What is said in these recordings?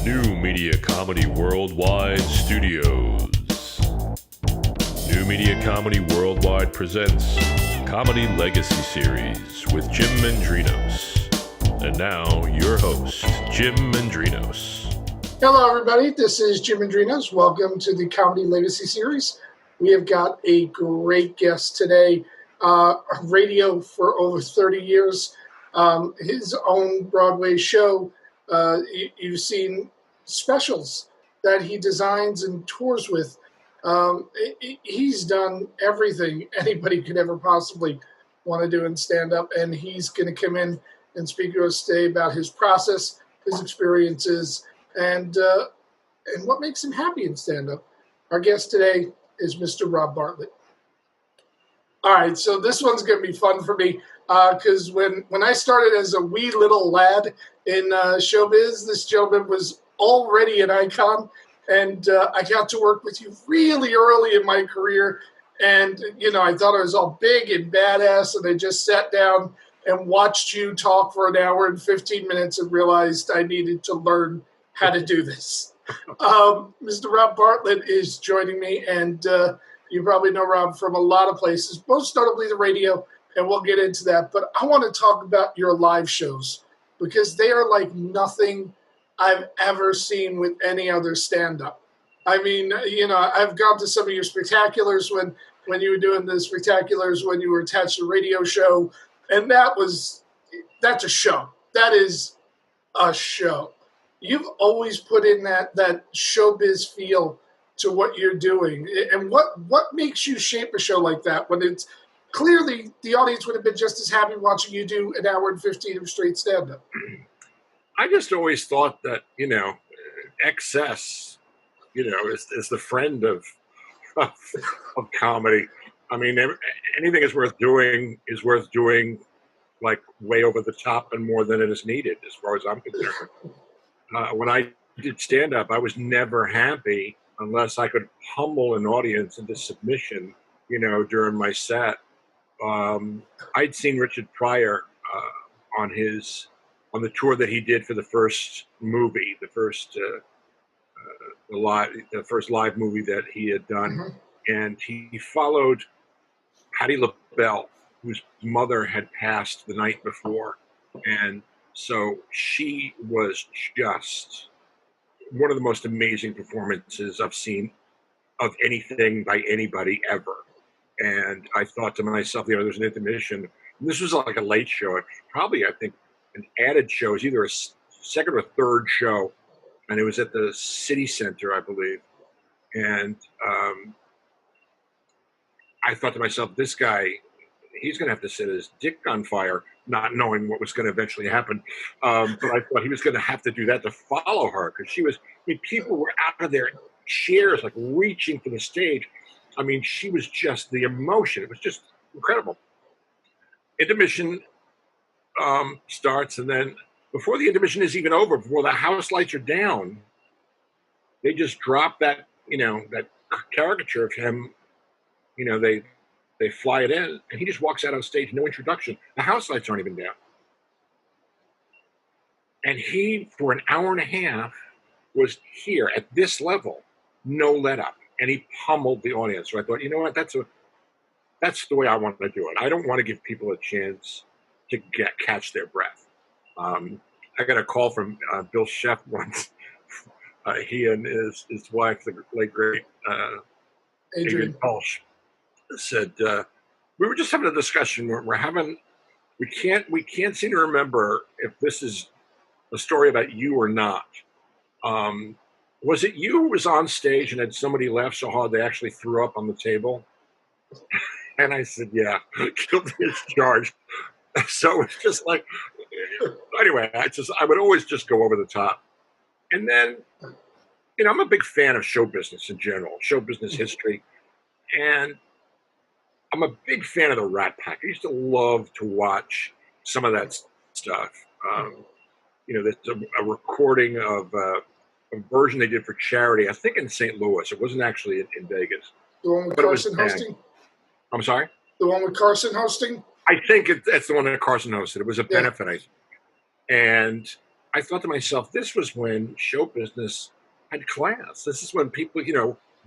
New Media Comedy Worldwide Studios. New Media Comedy Worldwide presents Comedy Legacy Series with Jim Mendrinos. And now, your host, Jim Mendrinos. Hello, everybody. This is Jim Mendrinos. Welcome to the Comedy Legacy Series. We have got a great guest today. Radio for over 30 years. His own Broadway show. You've seen specials that he designs and tours with. He's done everything anybody could ever possibly want to do in stand-up, and he's going to come in and speak to us today about his process, his experiences, and what makes him happy in stand-up. Our guest today is Mr. Rob Bartlett. All right, so this one's going to be fun for me because when I started as a wee little lad in showbiz, this gentleman was already an icon, and I got to work with you really early in my career, and, you know, I thought I was all big and badass, and I just sat down and watched you talk for an hour and 15 minutes and realized I needed to learn how to do this. Mr. Rob Bartlett is joining me, and you probably know Rob from a lot of places, most notably the radio, and we'll get into that. But I want to talk about your live shows because they are like nothing I've ever seen with any other stand-up. I mean, you know, I've gone to some of your spectaculars when you were doing the spectaculars, when you were attached to a radio show, and that's a show. That is a show. You've always put in that showbiz feel to what you're doing. And what makes you shape a show like that when it's clearly the audience would have been just as happy watching you do an hour and 15 of straight stand-up? I just always thought that, you know, excess, you know, is the friend of comedy. I mean, anything is worth doing like way over the top and more than it is needed, as far as I'm concerned. When I did stand-up, I was never happy unless I could humble an audience into submission, you know, during my set. I'd seen Richard Pryor on the tour that he did for the first movie, the first live movie that he had done, and he followed Patti LaBelle, whose mother had passed the night before, and so she was just one of the most amazing performances I've seen of anything by anybody ever. And I thought to myself, you know, there's an intermission. This was like a late show. Probably, I think, an added show. It was either a second or third show. And it was at the City Center, I believe. And I thought to myself, this guy, he's going to have to set his dick on fire, not knowing what was going to eventually happen. But I thought he was going to have to do that to follow her, because she was, I mean, people were out of their chairs, like reaching for the stage. I mean, she was just, the emotion, it was just incredible. Intermission starts, and then before the intermission is even over, before the house lights are down, they just drop that, you know, that caricature of him, you know, they fly it in, and he just walks out on stage, no introduction. The house lights aren't even down. And he, for an hour and a half, was here at this level, no let up. And he pummeled the audience. So I thought, you know what, that's the way I want to do it. I don't want to give people a chance to catch their breath. I got a call from Bill Sheff once. He and his wife, the late great Adrian Pulse, said, we were just having a discussion. We can't seem to remember if this is a story about you or not. Was it you who was on stage and had somebody laugh so hard they actually threw up on the table? And I said, yeah, guilty as charged. So it's just like, anyway, I would always just go over the top. And then, you know, I'm a big fan of show business in general, show business history. And I'm a big fan of the Rat Pack. I used to love to watch some of that stuff. You know, there's a recording of a version they did for charity, I think in St. Louis. It wasn't actually in Vegas. The one with Carson hosting? I'm sorry? The one with Carson hosting? I think that's the one that Carson hosted. It was a benefit. And I thought to myself, this was when show business had class. This is when people,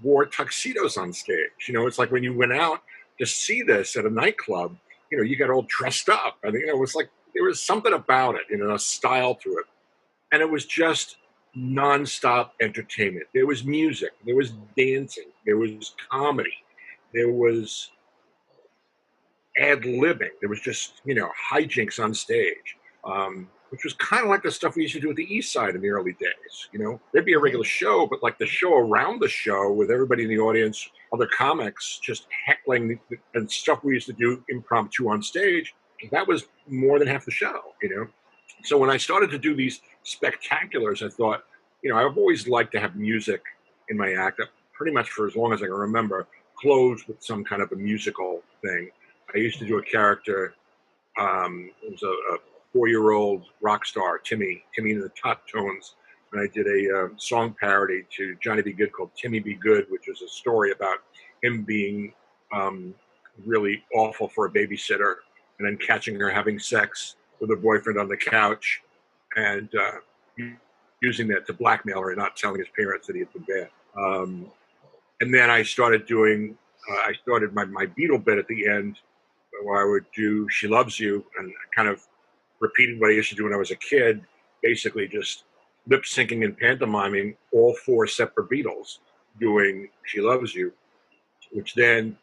wore tuxedos on stage. It's like when you went out to see this at a nightclub, you got all dressed up. And, it was like there was something about it, a style to it. And it was just nonstop entertainment. There was music, there was dancing, there was comedy, there was ad-libbing, there was just, hijinks on stage. Which was kind of like the stuff we used to do at the East Side in the early days. There'd be a regular show, but like the show around the show with everybody in the audience, other comics just heckling and stuff we used to do impromptu on stage, that was more than half the show, So when I started to do these spectaculars, I thought, I've always liked to have music in my act, pretty much for as long as I can remember, closed with some kind of a musical thing. I used to do a character, it was a 4-year-old rock star, Timmy in the Top Tones, and I did a song parody to Johnny B. Good called Timmy Be Good, which was a story about him being really awful for a babysitter and then catching her having sex with her boyfriend on the couch and using that to blackmail her and not telling his parents that he had been bad. And then I started doing, I started my Beatle bit at the end where I would do She Loves You and kind of repeated what I used to do when I was a kid, basically just lip syncing and pantomiming all 4 separate Beatles doing She Loves You, which then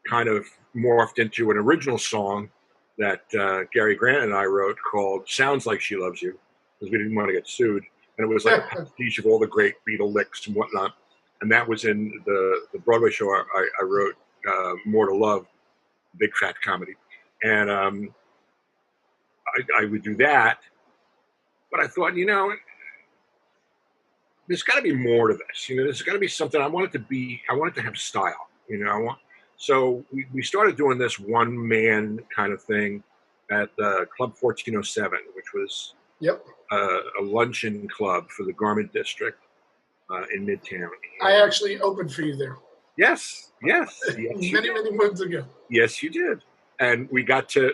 kind of morphed into an original song that Gary Grant and I wrote called Sounds Like She Loves You, because we didn't want to get sued. And it was like a pastiche of all the great Beatle licks and whatnot. And that was in the Broadway show I wrote, More to Love, big fat comedy. And I would do that. But I thought, there's got to be more to this. There's got to be something. I want it to have style. So we started doing this one-man kind of thing at Club 1407, which was a luncheon club for the Garment District in Midtown. I actually opened for you there. Yes. Many months ago. Yes, you did. And we got to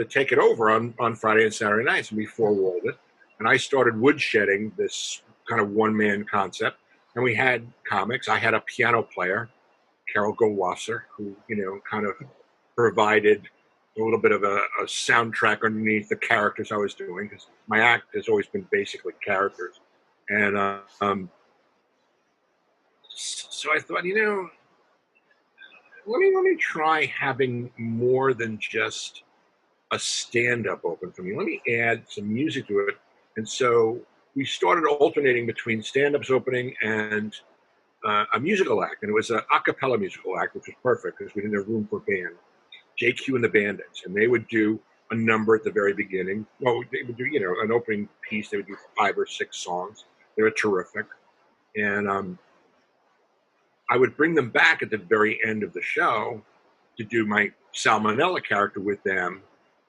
take it over on Friday and Saturday nights, and we four-walled it. And I started woodshedding this kind of one-man concept. And we had comics. I had a piano player, Carol Goldwasser, who, kind of provided a little bit of a soundtrack underneath the characters I was doing, because my act has always been basically characters. And so I thought, let me try having more than just a stand-up open for me. Let me add some music to it. And so we started alternating between stand-ups opening and a musical act. And it was an a cappella musical act, which was perfect because we didn't have room for a band. JQ and the Bandits. And they would do a number at the very beginning. Well, they would do, an opening piece. They would do 5 or 6 songs. They were terrific. And I would bring them back at the very end of the show to do my Salmonella character with them.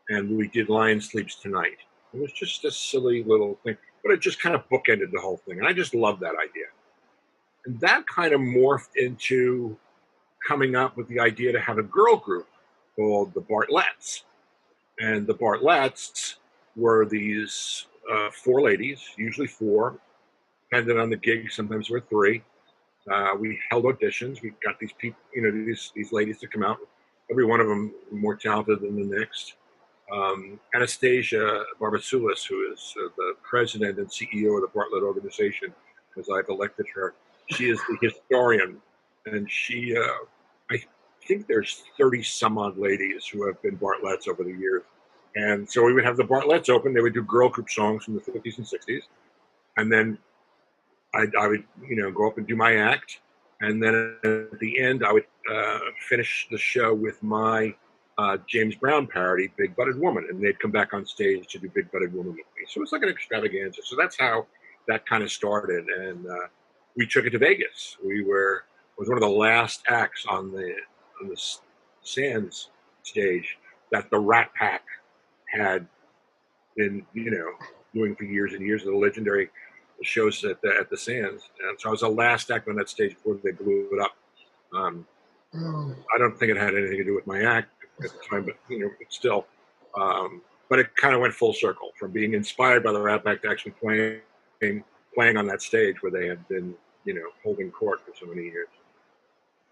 And we did Lion Sleeps Tonight. It was just a silly little thing, but it just kind of bookended the whole thing. And I just loved that idea. And that kind of morphed into coming up with the idea to have a girl group called the Bartletts. And the Bartletts were these 4 ladies, usually 4, depending on the gig, sometimes there were 3. We held auditions. We got these people, these ladies to come out. Every one of them more talented than the next. Anastasia Barbasulis, who is the president and CEO of the Bartlett organization, as I've elected her, she is the historian, and she, I think there's 30 some odd ladies who have been Bartletts over the years. And so we would have the Bartletts open. They would do girl group songs from the 50s and 60s. And then I would, go up and do my act. And then at the end, I would finish the show with my James Brown parody, Big Butted Woman. And they'd come back on stage to do Big Butted Woman with me. So it was like an extravaganza. So that's how that kind of started. And we took it to Vegas. It was one of the last acts on the Sands stage that the Rat Pack had been, doing for years and years, the legendary shows at the Sands. And so I was the last act on that stage before they blew it up. I don't think it had anything to do with my act at the time, but, but still. But but it kind of went full circle from being inspired by the Rat Pack to actually playing on that stage where they had been, holding court for so many years.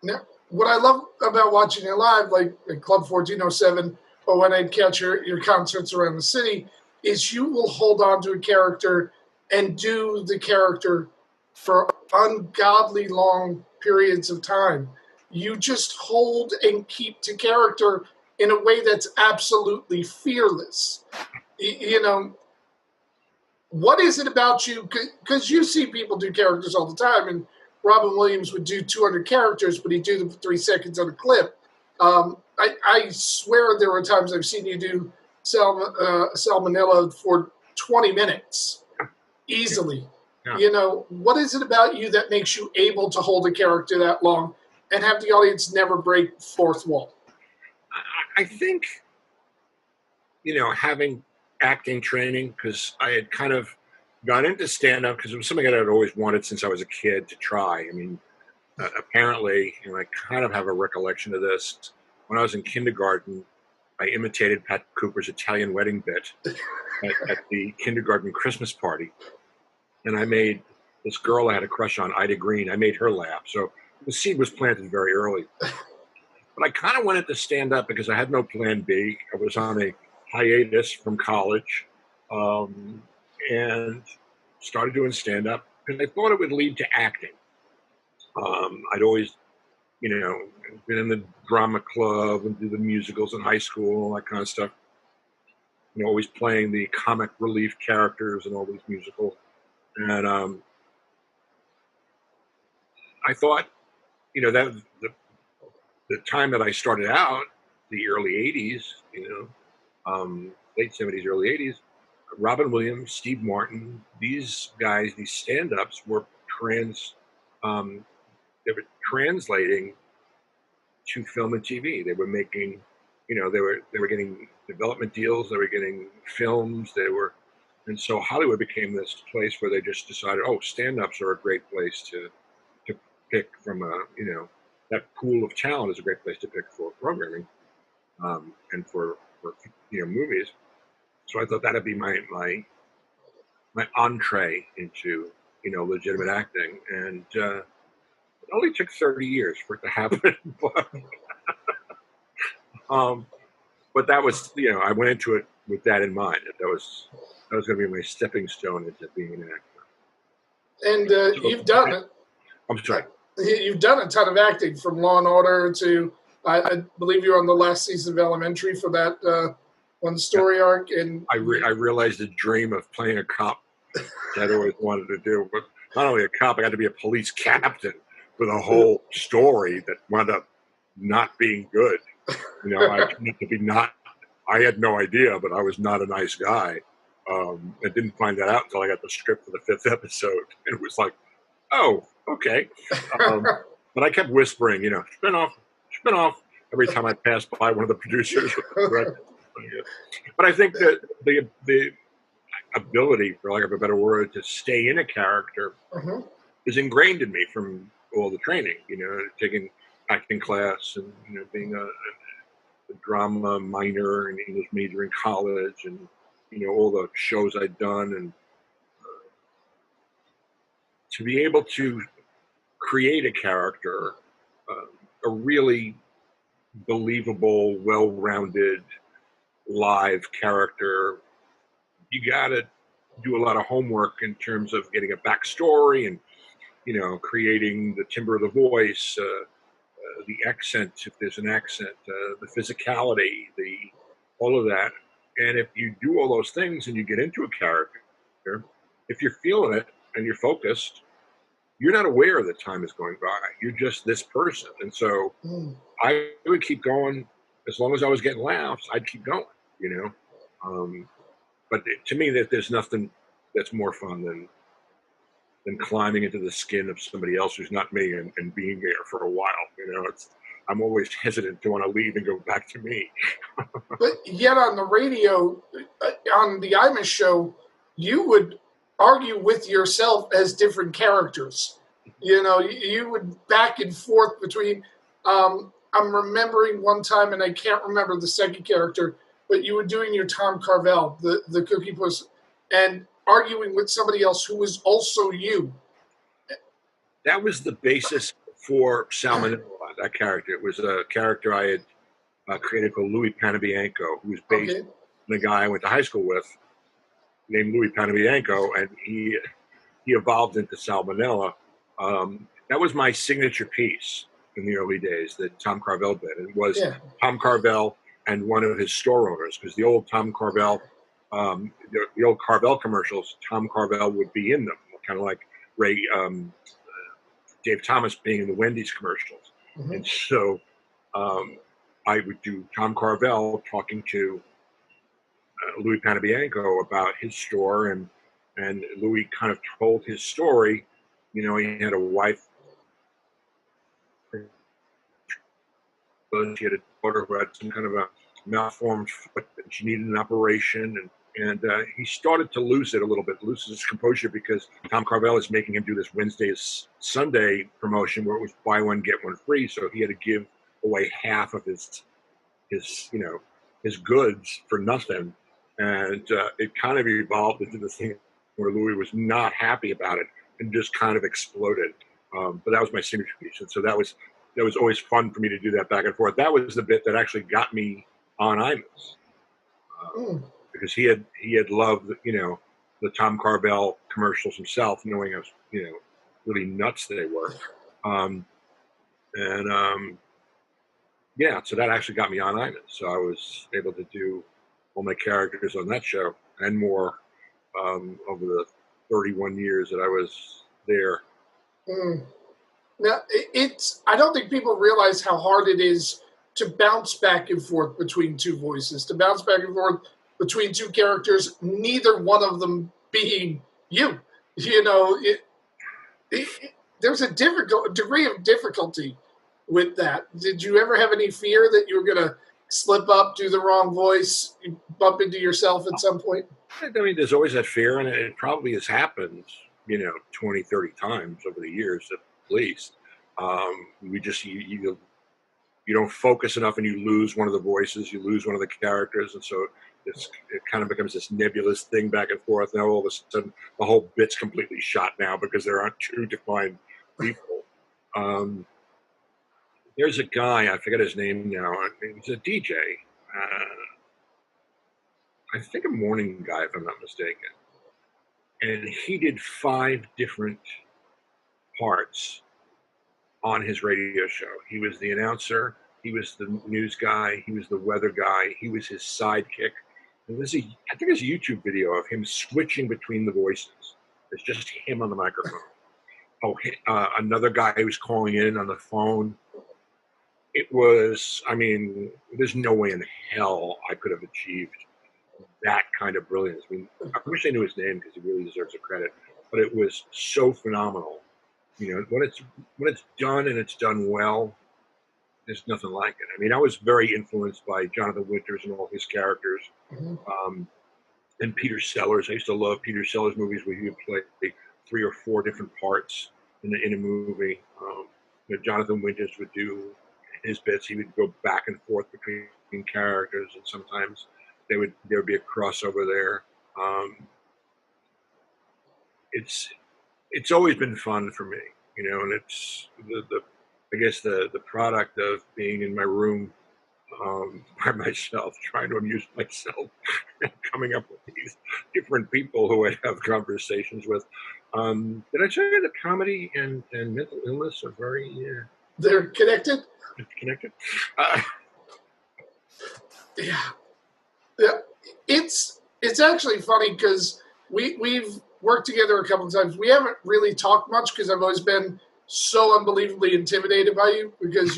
Now, what I love about watching you live, like at Club 1407, or when I'd catch your concerts around the city, is you will hold on to a character and do the character for ungodly long periods of time. You just hold and keep to character in a way that's absolutely fearless. What is it about you? Because you see people do characters all the time, and Robin Williams would do 200 characters, but he'd do them for 3 seconds on a clip. I swear there were times I've seen you do Salmonella for 20 minutes easily. Yeah. What is it about you that makes you able to hold a character that long and have the audience never break fourth wall? I think, having acting training, because I had kind of got into stand-up because it was something that I'd always wanted since I was a kid to try. I mean, apparently, I kind of have a recollection of this. When I was in kindergarten, I imitated Pat Cooper's Italian wedding bit at the kindergarten Christmas party. And I made this girl I had a crush on, Ida Green, I made her laugh. So the seed was planted very early. But I kind of went into stand-up because I had no plan B. I was on a hiatus from college and started doing stand-up because I thought it would lead to acting. I'd always, been in the drama club and do the musicals in high school and all that kind of stuff. Always playing the comic relief characters in all these musicals. And I thought, that the time that I started out, the early 80s, late 70s, early 80s, Robin Williams, Steve Martin, these guys, these stand-ups were they were translating to film and TV. They were making, they were getting development deals, they were getting films, and so Hollywood became this place where they just decided, stand-ups are a great place to pick from that pool of talent is a great place to pick for programming, and for movies. So I thought that'd be my entree into legitimate acting, and it only took 30 years for it to happen. But that was I went into it with that in mind. That was going to be my stepping stone into being an actor. And you've done it. I'm sorry. You've done a ton of acting, from Law and Order to I believe you were on the last season of Elementary for that one story arc. And I realized the dream of playing a cop that I'd always wanted to do. But not only a cop, I got to be a police captain with a whole story that wound up not being good. I had no idea, but I was not a nice guy. I didn't find that out until I got the script for the 5th episode. And it was like, oh, okay. But I kept whispering, spin off, every time I passed by one of the producers. But I think that the ability, for lack of a better word, to stay in a character is ingrained in me from all the training, taking acting class and, being a drama minor and English major in college, and, all the shows I'd done, and to be able to create a character, a really believable, well-rounded, live character, you got to do a lot of homework in terms of getting a backstory and, creating the timbre of the voice, the accent, if there's an accent, the physicality, all of that. And if you do all those things and you get into a character, if you're feeling it and you're focused, you're not aware that time is going by. You're just this person. And so I would keep going. As long as I was getting laughs, I'd keep going, But to me, there's nothing that's more fun than climbing into the skin of somebody else who's not me and being there for a while. I'm always hesitant to want to leave and go back to me. But yet on the radio, on the Imus show, you would argue with yourself as different characters. You would back and forth between. I'm remembering one time, and I can't remember the second character, but you were doing your Tom Carvel, the Cookie Puss, and arguing with somebody else who was also you. That was the basis for Salmonella, that character. It was a character I had created called Louis Panabianco, who was based on a guy I went to high school with named Louis Panabianco, and he evolved into Salmonella. That was my signature piece in the early days that Tom Carvel did. And it was Tom Carvel and one of his store owners, because the old Tom Carvel, the old Carvel commercials, Tom Carvel would be in them, kind of like Dave Thomas being in the Wendy's commercials. Mm-hmm. And so I would do Tom Carvel talking to Louis Panabianco about his store, and Louis kind of told his story. You know, he had a wife, she had a daughter who had some kind of a malformed foot, and she needed an operation, and he started to lose it a little bit, lose his composure, because Tom Carvel is making him do this Sunday promotion where it was buy one, get one free, so he had to give away half of his goods for nothing. And it kind of evolved into this thing where Louis was not happy about it and just kind of exploded. But that was my signature piece. And so that was always fun for me to do that back and forth. That was the bit that actually got me on Imus. Because he had loved, the Tom Carvel commercials himself, knowing how, really nuts they were. So that actually got me on Imus. So I was able to do all my characters on that show and more over the 31 years that I was there. Now, I don't think people realize how hard it is to bounce back and forth between two voices, to bounce back and forth between two characters, neither one of them being you. There's a degree of difficulty with that. Did you ever have any fear that you were going to slip up, do the wrong voice, bump into yourself at some point? I mean, there's always that fear, and it probably has happened, 20, 30 times over the years at least. You don't focus enough and you lose one of the voices, you lose one of the characters, and so it kind of becomes this nebulous thing back and forth. Now all of a sudden the whole bit's completely shot now because there aren't two defined people. There's a guy, I forget his name now, he's a DJ. I think a morning guy, if I'm not mistaken. And he did 5 different parts on his radio show. He was the announcer, he was the news guy, he was the weather guy, he was his sidekick. And I think there's a YouTube video of him switching between the voices. It's just him on the microphone. Another guy who was calling in on the phone. It was, there's no way in hell I could have achieved that kind of brilliance. I wish I knew his name because he really deserves the credit. But it was so phenomenal. When it's done and it's done well, there's nothing like it. I was very influenced by Jonathan Winters and all his characters. Mm-hmm. And Peter Sellers. I used to love Peter Sellers movies where he would play 3 or 4 different parts in a movie. Jonathan Winters would do his bits. He would go back and forth between characters, and sometimes there would be a crossover there. It's always been fun for me, and it's I guess the product of being in my room by myself, trying to amuse myself, and coming up with these different people who I have conversations with. Did I tell you that comedy and mental illness are very they're connected? Connected? Yeah. It's actually funny because we've worked together a couple of times. We haven't really talked much because I've always been so unbelievably intimidated by you because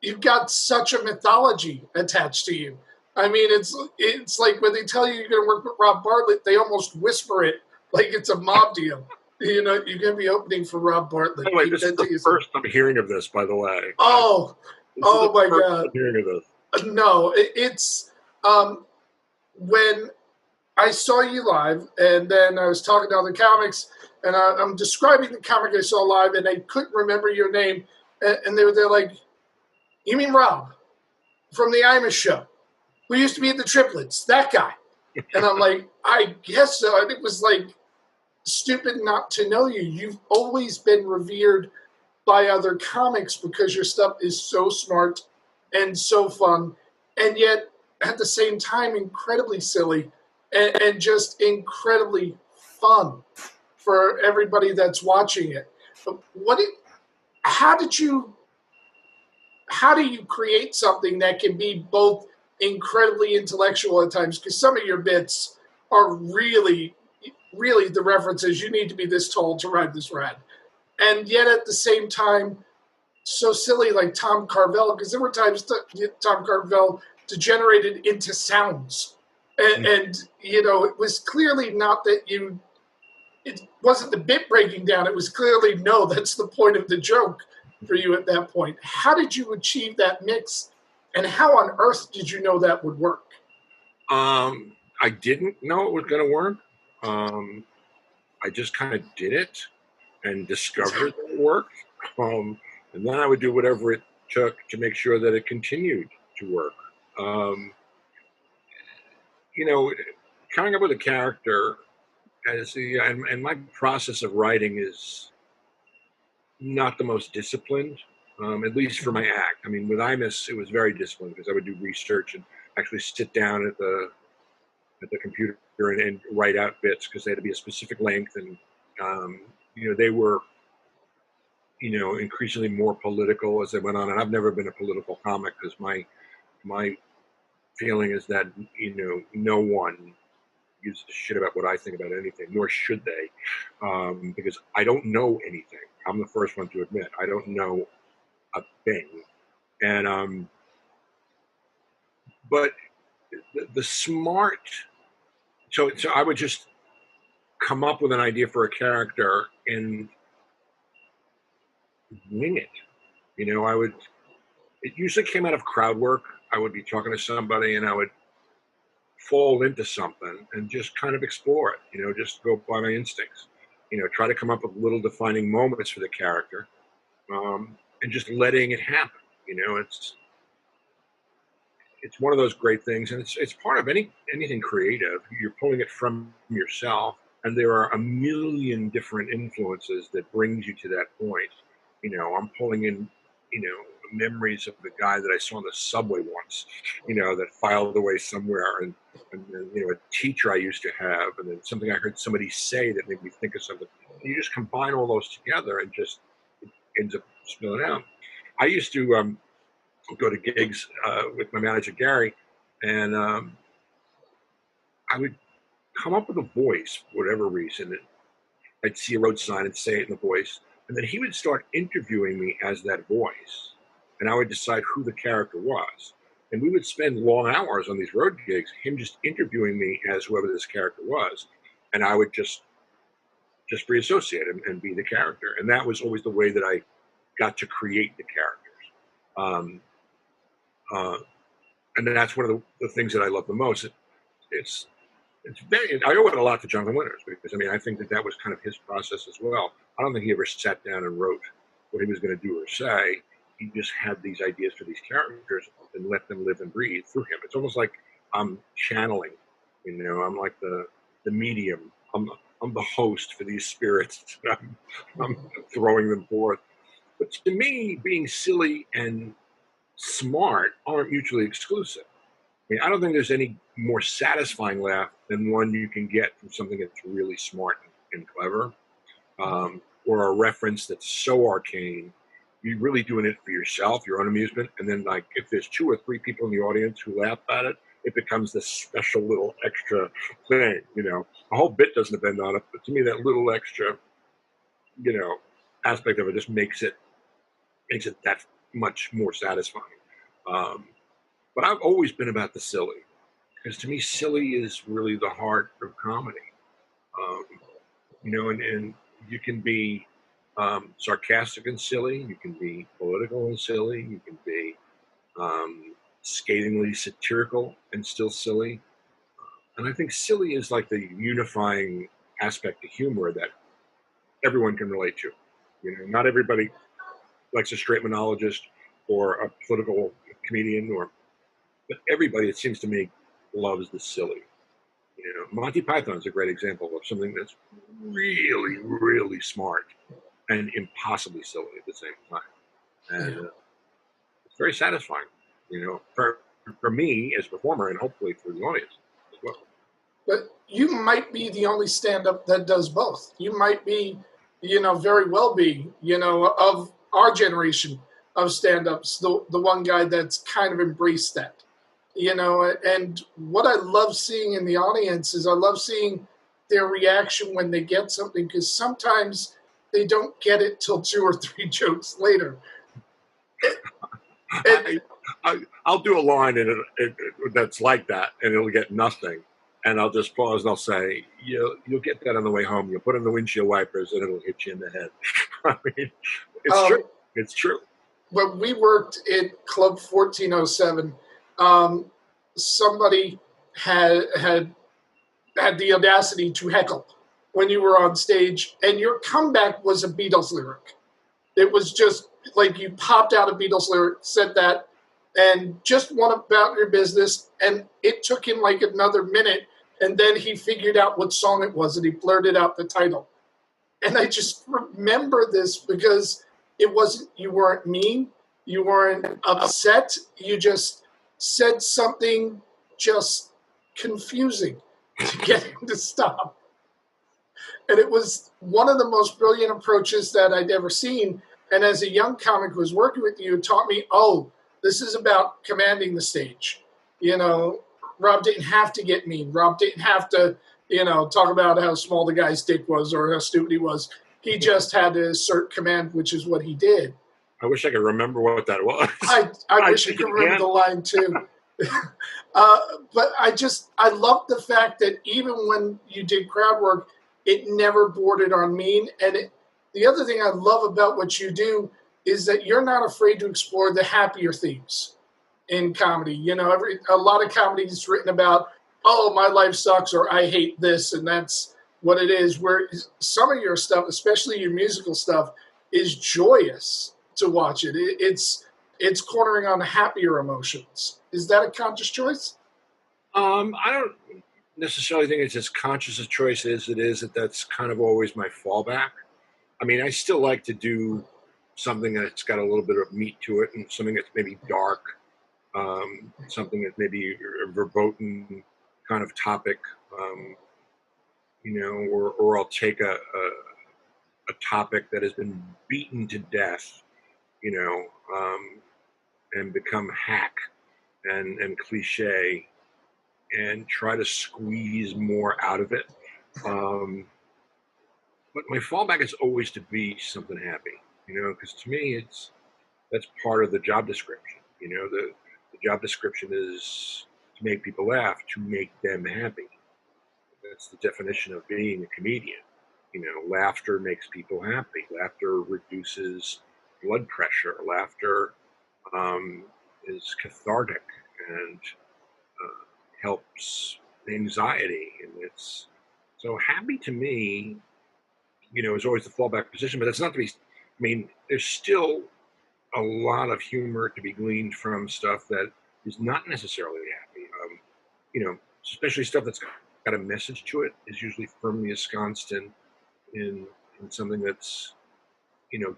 you've got such a mythology attached to you. It's like when they tell you you're going to work with Rob Bartlett, they almost whisper it like it's a mob deal. You're going to be opening for Rob Bartlett. By the way, this is the first I'm hearing of this, by the way. Oh my God. I'm hearing of this. No, it's when I saw you live, and then I was talking to other comics, and I'm describing the comic I saw live, and I couldn't remember your name, and they're like, "You mean Rob from the Imus show?" who used to be in the Triplets, that guy. And I'm like, I guess so. And it was like, stupid not to know you. You've always been revered by other comics because your stuff is so smart and so fun, and yet at the same time incredibly silly and just incredibly fun for everybody that's watching it. How do you create something that can be both incredibly intellectual at times? Because some of your bits are really, really the references. You need to be this tall to ride this ride. And yet at the same time, so silly like Tom Carvel, because there were times Tom Carvel degenerated into sounds. And it was clearly not that it wasn't the bit breaking down. It was clearly, no, that's the point of the joke for you at that point. How did you achieve that mix? And how on earth did you know that would work? I didn't know it was going to work. I just kind of did it and discovered that it worked. And then I would do whatever it took to make sure that it continued to work. Coming up with a character and my process of writing is not the most disciplined, at least for my act. I mean, with Imus, it was very disciplined because I would do research and actually sit down at the computer and write out bits because they had to be a specific length, and they were increasingly more political as they went on. And I've never been a political comic because my feeling is that no one gives a shit about what I think about anything, nor should they, because I don't know anything. I'm the first one to admit I don't know a thing, and but the smart. So I would just come up with an idea for a character and wing it. It usually came out of crowd work. I would be talking to somebody and I would fall into something and just kind of explore it, just go by my instincts, try to come up with little defining moments for the character, and just letting it happen. It's one of those great things, and it's part of anything creative. You're pulling it from yourself, and there are a million different influences that brings you to that point. I'm pulling in, memories of the guy that I saw on the subway once, that filed away somewhere, and then, a teacher I used to have, and then something I heard somebody say that made me think of something. And you just combine all those together, and just it ends up spilling out. I used to go to gigs with my manager Gary, and I would come up with a voice for whatever reason. I'd see a road sign and say it in the voice, and then he would start interviewing me as that voice, and I would decide who the character was. And we would spend long hours on these road gigs, him just interviewing me as whoever this character was, and I would just free associate him and be the character. And that was always the way that I got to create the characters. And that's one of the things that I love the most. It's very. I owe it a lot to Jonathan Winters, because I think that was kind of his process as well. I don't think he ever sat down and wrote what he was going to do or say. He just had these ideas for these characters and let them live and breathe through him. It's almost like I'm channeling. I'm like the medium. I'm the host for these spirits. I'm throwing them forth. But to me, being silly and smart aren't mutually exclusive. I don't think there's any more satisfying laugh than one you can get from something that's really smart and clever, or a reference that's so arcane. You're really doing it for yourself, your own amusement, and then if there's 2 or 3 people in the audience who laugh at it, it becomes this special little extra thing. The whole bit doesn't depend on it, but to me, that little extra, aspect of it just makes it that much more satisfying. But I've always been about the silly, because to me, silly is really the heart of comedy. And you can be sarcastic and silly. You can be political and silly. You can be scathingly satirical and still silly. And I think silly is like the unifying aspect of humor that everyone can relate to. Not everybody likes a straight monologist or a political comedian, But everybody, it seems to me, loves the silly. Monty Python's a great example of something that's really, really smart and impossibly silly at the same time. And it's very satisfying, for me as a performer and hopefully for the audience as well. But you might be the only stand-up that does both. You might be, very well be, of our generation of stand-ups, the one guy that's kind of embraced that. And what I love seeing in the audience is I love seeing their reaction when they get something, because sometimes they don't get it till 2 or 3 jokes later. I'll do a line that's like that, and it'll get nothing. And I'll just pause and I'll say, you'll get that on the way home. You'll put in the windshield wipers and it'll hit you in the head. I mean, it's true. It's true. When we worked at Club 1407, somebody had the audacity to heckle when you were on stage, and your comeback was a Beatles lyric. It was just like you popped out a Beatles lyric, said that, and just went about your business, and it took him like another minute, and then he figured out what song it was, and he blurted out the title. And I just remember this because you weren't mean, you weren't upset, you just said something just confusing to get him to stop. And it was one of the most brilliant approaches that I'd ever seen. And as a young comic who was working with you, it taught me, this is about commanding the stage. Rob didn't have to get mean. Rob didn't have to, talk about how small the guy's dick was or how stupid he was. He just had to assert command, which is what he did. I wish I could remember what that was. I wish I could remember the line too. But I love the fact that even when you did crowd work, it never bordered on mean. And the other thing I love about what you do is that you're not afraid to explore the happier themes in comedy. A lot of comedy is written about, my life sucks, or I hate this, and that's what it is. Where some of your stuff, especially your musical stuff, is joyous to watch it. It's cornering on happier emotions. Is that a conscious choice? I don't necessarily think it's as conscious a choice as it is that's kind of always my fallback. I mean, I still like to do something that's got a little bit of meat to it, and something that's maybe dark, something that maybe a verboten kind of topic, or I'll take a topic that has been beaten to death, and become hack and cliche, and try to squeeze more out of it. But my fallback is always to be something happy, because to me that's part of the job description. The job description is to make people laugh, to make them happy. That's the definition of being a comedian. Laughter makes people happy. Laughter reduces blood pressure. Laughter is cathartic and helps anxiety. And it's so happy to me, is always the fallback position, but that's not to be, there's still a lot of humor to be gleaned from stuff that is not necessarily happy. Especially stuff that's got a message to it is usually firmly ensconced in something that's,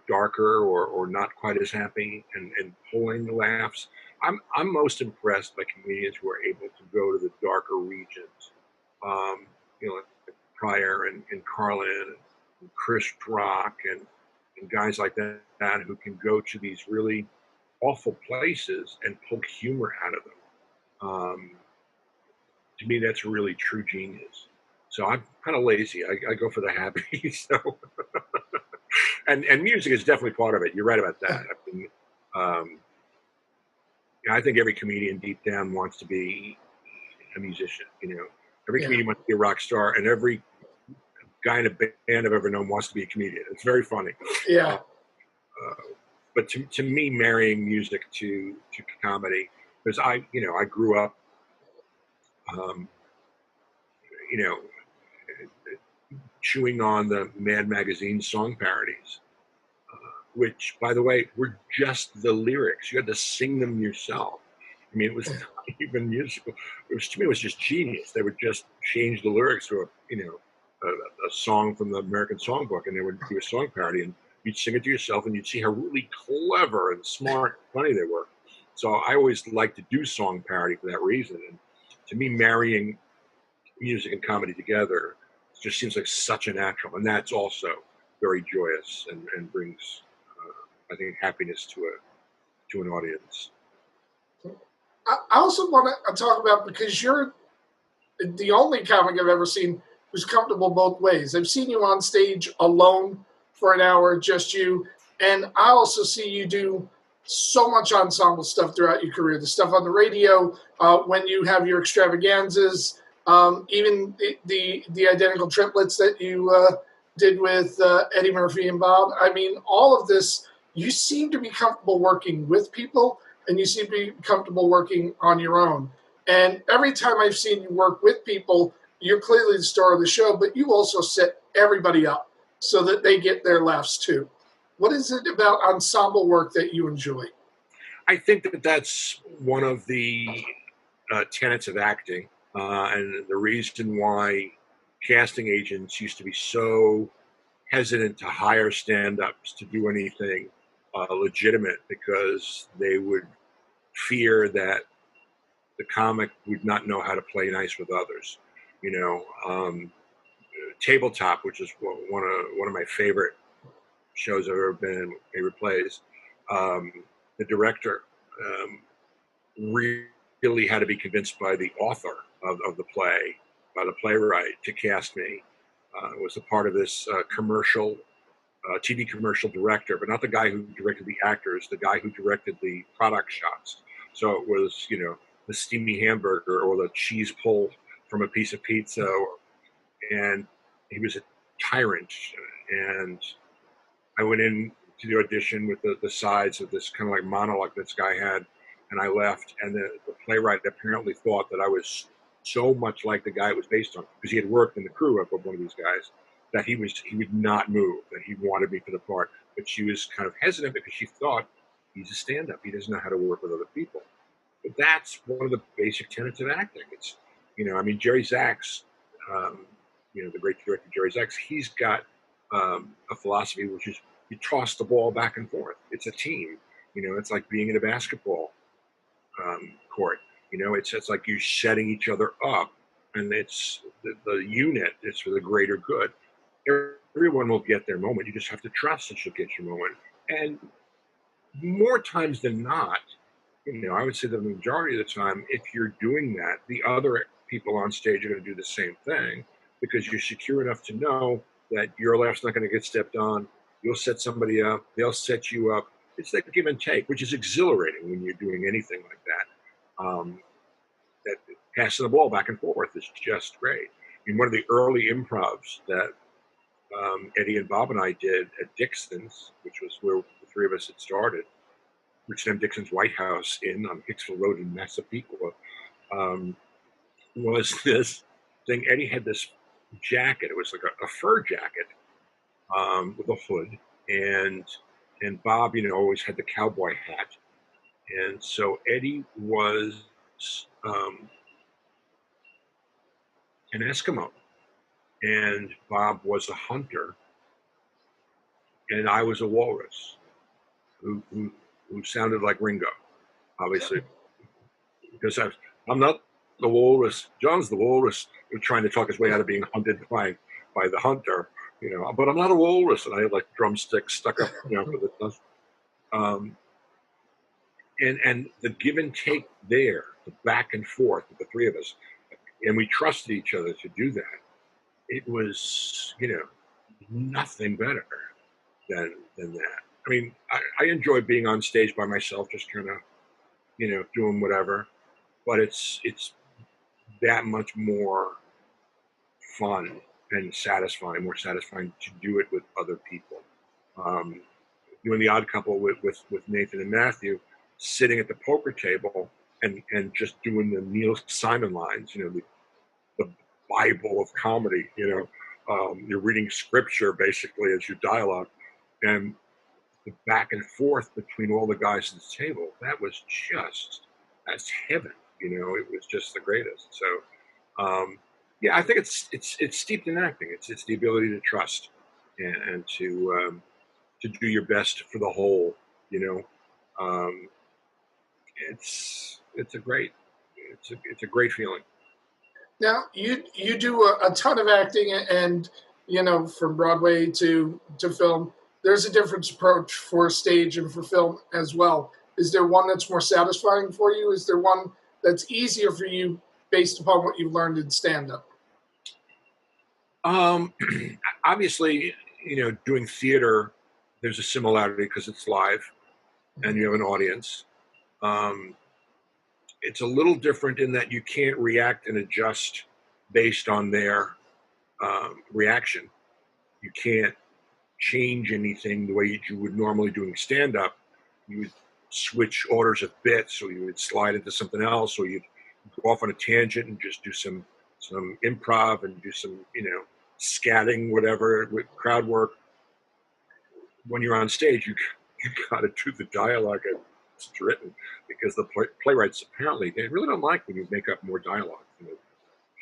darker or not quite as happy and pulling the laughs. I'm most impressed by comedians who are able to go to the darker regions, like Pryor and Carlin and Chris Rock and guys like that who can go to these really awful places and pull humor out of them. To me, that's really true genius. So I'm kind of lazy. I go for the happy. So, and music is definitely part of it. You're right about that. I think every comedian deep down wants to be a musician. Every comedian wants to be a rock star, and every guy in a band I've ever known wants to be a comedian. It's very funny. Yeah. But to me, marrying music to comedy, because I grew up, chewing on the Mad Magazine song parodies, which, by the way, were just the lyrics. You had to sing them yourself. I mean, it was not even musical. It was, to me, it was just genius. They would just change the lyrics to a song from the American Songbook, and they would do a song parody, and you'd sing it to yourself, and you'd see how really clever and smart and funny they were. So I always liked to do song parody for that reason. And to me, marrying music and comedy together just seems like such a natural, and that's also very joyous and brings, I think, happiness to an audience. I also want to talk about, because you're the only comic I've ever seen who's comfortable both ways. I've seen you on stage alone for an hour, just you, and I also see you do so much ensemble stuff throughout your career. The stuff on the radio, when you have your extravaganzas, even the identical triplets that you did with Eddie Murphy and Bob. I mean, all of this, you seem to be comfortable working with people, and you seem to be comfortable working on your own. And every time I've seen you work with people, you're clearly the star of the show, but you also set everybody up so that they get their laughs too. What is it about ensemble work that you enjoy? I think that that's one of the tenets of acting, and the reason why casting agents used to be so hesitant to hire stand-ups to do anything legitimate, because they would fear that the comic would not know how to play nice with others. Tabletop, which is one of my favorite shows I've ever been in, favorite plays. The director really had to be convinced by the author of the play, by the playwright, to cast me. It was a part of this commercial, TV commercial director, but not the guy who directed the actors, the guy who directed the product shots. So it was, the steamy hamburger or the cheese pull from a piece of pizza, and he was a tyrant. And I went in to the audition with the sides of this kind of like monologue this guy had, and I left. And the playwright apparently thought that I was so much like the guy it was based on, because he had worked in the crew of one of these guys, that he would not move, that he wanted me for the part. But she was kind of hesitant because she thought, he's a stand-up, he doesn't know how to work with other people. But that's one of the basic tenets of acting. It's, Jerry Zaks, the great director Jerry Zaks, he's got a philosophy which is, you toss the ball back and forth. It's a team. It's like being in a basketball court. It's like you setting each other up, and it's the unit. It's for the greater good. Everyone will get their moment. You just have to trust that you'll get your moment. And more times than not, I would say the majority of the time, if you're doing that, the other people on stage are going to do the same thing, because you're secure enough to know that your laugh's not going to get stepped on. You'll set somebody up. They'll set you up. It's like give and take, which is exhilarating when you're doing anything like that. That passing the ball back and forth is just great. One of the early improvs that Eddie and Bob and I did at Dixon's, which was where the three of us had started, Rich M. Dixon's White House Inn on Hicksville Road in Massapequa, was this thing. Eddie had this jacket. It was like a fur jacket with a hood, and Bob, always had the cowboy hat. And so Eddie was an Eskimo, and Bob was a hunter, and I was a walrus who sounded like Ringo, obviously, because I'm not the walrus. John's the walrus who's trying to talk his way out of being hunted by the hunter, but I'm not a walrus, and I had like drumsticks stuck up, for the dust. And the give and take there, the back and forth with the three of us, and we trusted each other to do that. It was, nothing better than that. I enjoy being on stage by myself, just kind of, doing whatever, but it's that much more fun and more satisfying to do it with other people. Doing The Odd Couple with Nathan and Matthew, sitting at the poker table and just doing the Neil Simon lines, the Bible of comedy, you're reading scripture basically as your dialogue, and the back and forth between all the guys at the table, that was just that's heaven. It was just the greatest. So, yeah, I think it's steeped in acting. It's the ability to trust and to do your best for the whole. Um, it's a great feeling. Now, you do a ton of acting, and from Broadway to film, there's a different approach for stage and for film as well. Is there one that's more satisfying for you? Is there one that's easier for you based upon what you've learned in stand-up? Obviously, doing theater, there's a similarity because it's live and you have an audience. It's a little different in that you can't react and adjust based on their reaction. You can't change anything the way you would normally doing stand-up. You would switch orders of bits, or you would slide into something else, or you'd go off on a tangent and just do some improv and do some scatting, whatever, with crowd work. When you're on stage, you got to do the dialogue as it's written, because the playwrights apparently they really don't like when you make up more dialogue in the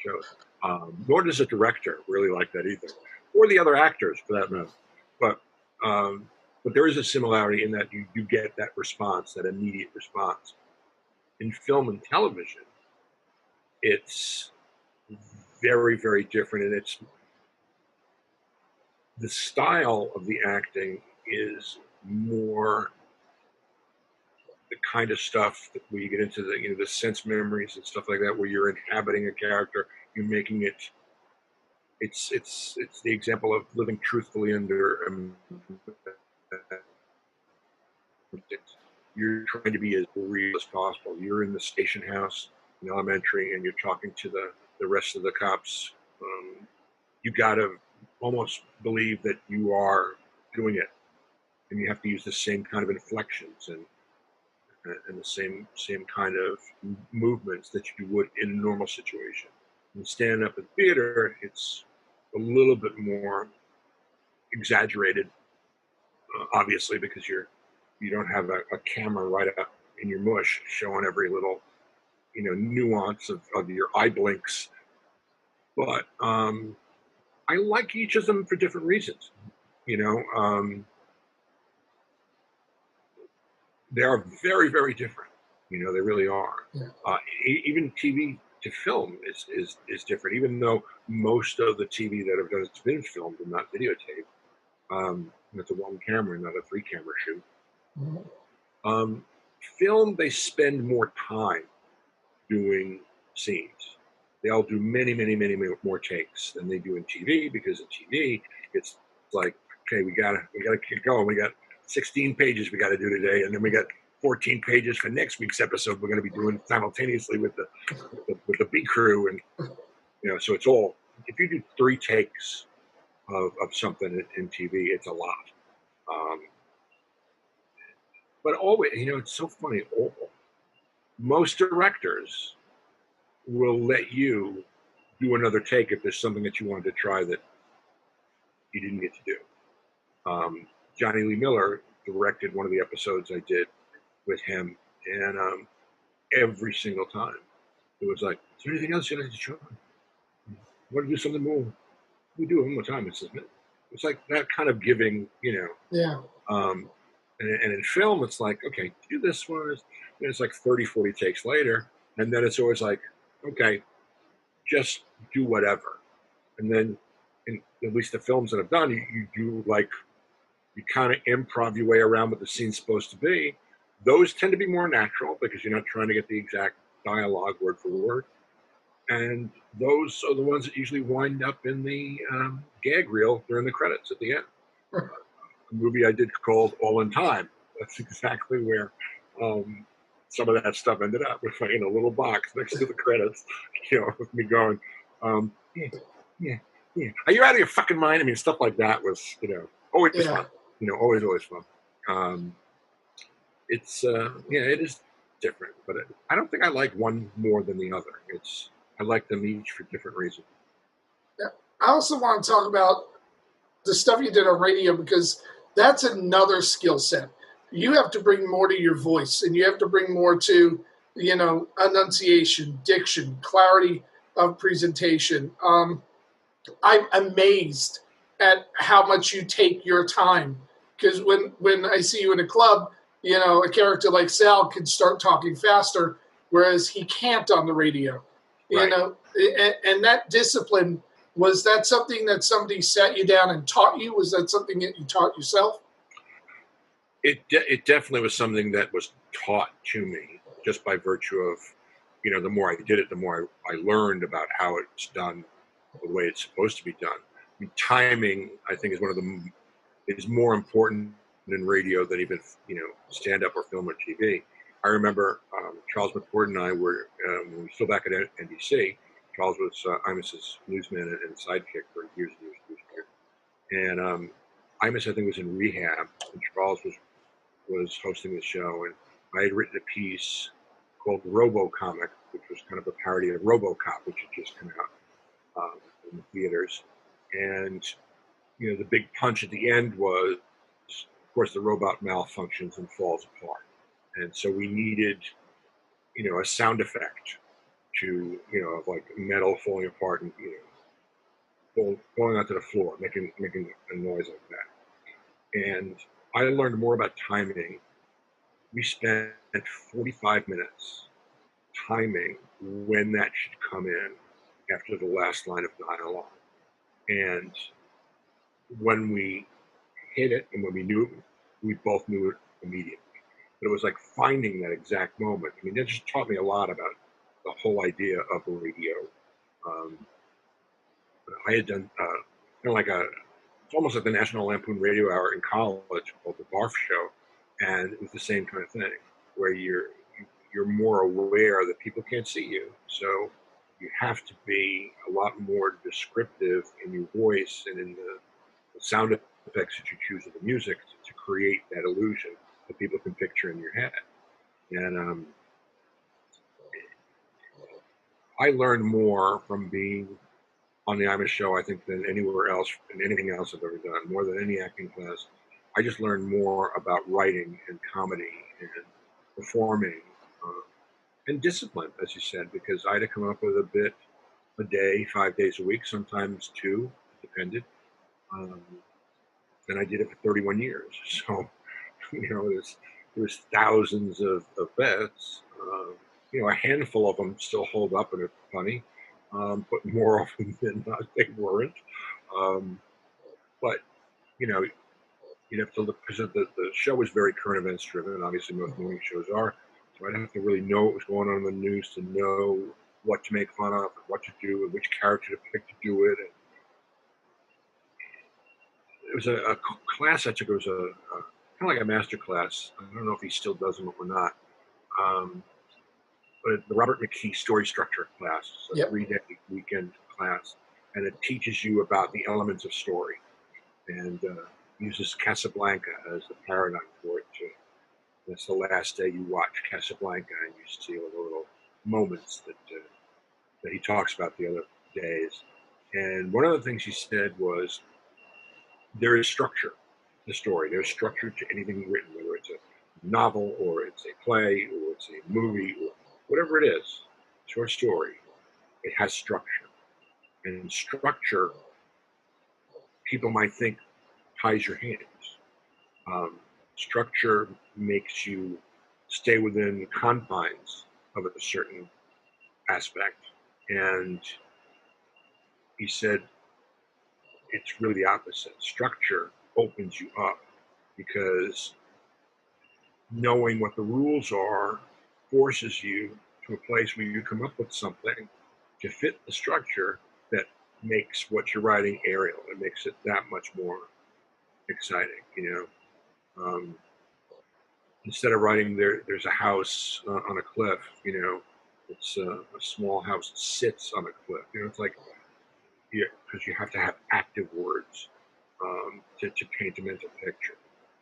show. Nor does the director really like that either, or the other actors for that matter. But there is a similarity in that you do get that response, that immediate response. In film and television, it's very, very different, and it's the style of the acting is more the kind of stuff that where you get into the sense memories and stuff like that, where you're inhabiting a character, you're making it. It's the example of living truthfully under. You're trying to be as real as possible. You're in the station house in elementary, and you're talking to the rest of the cops. You got to almost believe that you are doing it, and you have to use the same kind of inflections and the same kind of movements that you would in a normal situation. In stand-up and theater, it's a little bit more exaggerated, obviously, because you don't have a camera right up in your mush showing every little nuance of your eye blinks. But I like each of them for different reasons. They are very, very different. They really are. Yeah. Even TV to film is different, even though most of the TV that I've done has been filmed and not videotaped. It's a one camera, not a 3-camera shoot. Mm-hmm. Film, they spend more time doing scenes. They all do many, many, many more takes than they do in TV, because in TV it's like, okay, we gotta keep going. We got 16 pages we got to do today, and then we got 14 pages for next week's episode. We're going to be doing simultaneously with the B crew, and so it's all. If you do 3 takes of something in TV, it's a lot. But always, it's so funny. Most directors will let you do another take if there's something that you wanted to try that you didn't get to do. Johnny Lee Miller directed one of the episodes I did with him, and every single time it was like, "Is there anything else you'd like to try? Want to do something more? We do it one more time." It's like that kind of giving, Yeah. And in film, it's like, okay, do this one. And it's like 30, 40 takes later, and then it's always like, okay, just do whatever. And then, at least the films that I've done, you do like. You kind of improv your way around what the scene's supposed to be. Those tend to be more natural because you're not trying to get the exact dialogue word for word. And those are the ones that usually wind up in the gag reel during the credits at the end. A movie I did called All in Time. That's exactly where some of that stuff ended up, with in a little box next to the credits, with me going, yeah. Are you out of your fucking mind? I mean, stuff like that was, always fun. Always fun. It's it is different, but I don't think I like one more than the other. I like them each for different reasons. Yeah. I also want to talk about the stuff you did on radio, because that's another skill set. You have to bring more to your voice, and you have to bring more to enunciation, diction, clarity of presentation. I'm amazed at how much you take your time, because when I see you in a club, a character like Sal can start talking faster, whereas he can't on the radio. Right. And that discipline, was that something that somebody sat you down and taught you? Was that something that you taught yourself? It definitely was something that was taught to me just by virtue of, the more I did it, the more I learned about how it's done, the way it's supposed to be done. I mean, timing, I think, is more important in radio than even stand up or film or TV. I remember Charles McCord and I were when we were still back at NBC. Charles was Imus's newsman and sidekick for years and years and years. And Imus, I think, was in rehab, and Charles was hosting the show, and I had written a piece called RoboComic, which was kind of a parody of RoboCop, which had just come out in the theaters. And the big punch at the end was, of course, the robot malfunctions and falls apart, and so we needed, a sound effect to, of like metal falling apart and going onto the floor, making a noise like that. And I learned more about timing. We spent 45 minutes timing when that should come in after the last line of dialogue. And when we hit it and when we knew it, we both knew it immediately. But it was like finding that exact moment. I mean, that just taught me a lot about the whole idea of radio. I had done kind of like it's almost like the National Lampoon Radio Hour in college called the Barf Show. And it was the same kind of thing, where you're more aware that people can't see you. So you have to be a lot more descriptive in your voice and in the sound effects that you choose of the music to create that illusion that people can picture in your head. And I learned more from being on the Imus show, I think, than anywhere else, than anything else I've ever done, more than any acting class. I just learned more about writing and comedy and performing and discipline, as you said, because I had to come up with a bit a day, 5 days a week, sometimes 2, it depended. And I did it for 31 years. So, there's thousands of bets. A handful of them still hold up and are funny, but more often than not, they weren't. But, you'd have to look, because the show was very current events driven, obviously most morning shows are. So I'd have to really know what was going on in the news to know what to make fun of, and what to do, and which character to pick to do it. And it was a class I took. It was a kind of like a master class. I don't know if he still does them or not. But the Robert McKee story structure class, it's a 3-day weekend class, and it teaches you about the elements of story, and uses Casablanca as the paradigm for it too. That's the last day you watch Casablanca, and you see all the little moments that he talks about the other days. And one of the things he said was, there is structure to the story. There's structure to anything written, whether it's a novel or it's a play or it's a movie or whatever it is, short story. It has structure. And structure, people might think, ties your hands. Structure makes you stay within the confines of a certain aspect. And he said, it's really the opposite. Structure opens you up, because knowing what the rules are forces you to a place where you come up with something to fit the structure that makes what you're writing aerial. It makes it that much more exciting, Instead of writing there's a house on a cliff, it's a small house that sits on a cliff. It's like, because you have to have active words to paint a mental picture.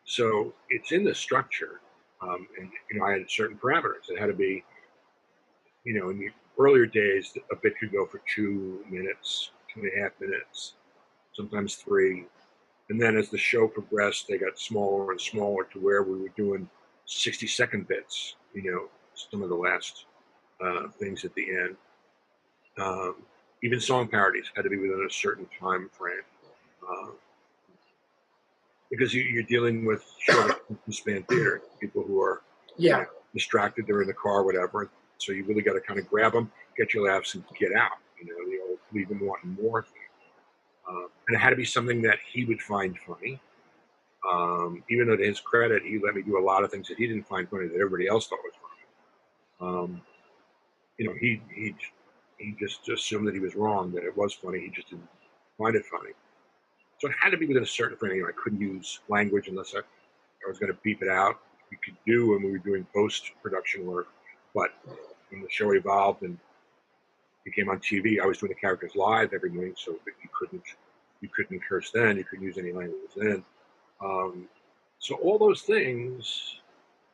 So it's in the structure, and I had certain parameters. It had to be, in the earlier days, a bit could go for 2 minutes, 2.5 minutes, sometimes 3. And then as the show progressed, they got smaller and smaller to where we were doing 60-second bits, some of the last things at the end. Even song parodies had to be within a certain time frame. Because you're dealing with short span theater, people who are distracted, they're in the car, whatever. So you really got to kind of grab them, get your laughs, and get out. The old leave them wanting more thing. And it had to be something that he would find funny. Even though to his credit, he let me do a lot of things that he didn't find funny that everybody else thought was funny. He just assumed that he was wrong, that it was funny. He just didn't find it funny. So it had to be within a certain frame. I couldn't use language unless I was going to beep it out. We could do when we were doing post-production work, but when the show evolved and became on TV, I was doing the characters live every morning, so that you couldn't curse then, you couldn't use any language then. So all those things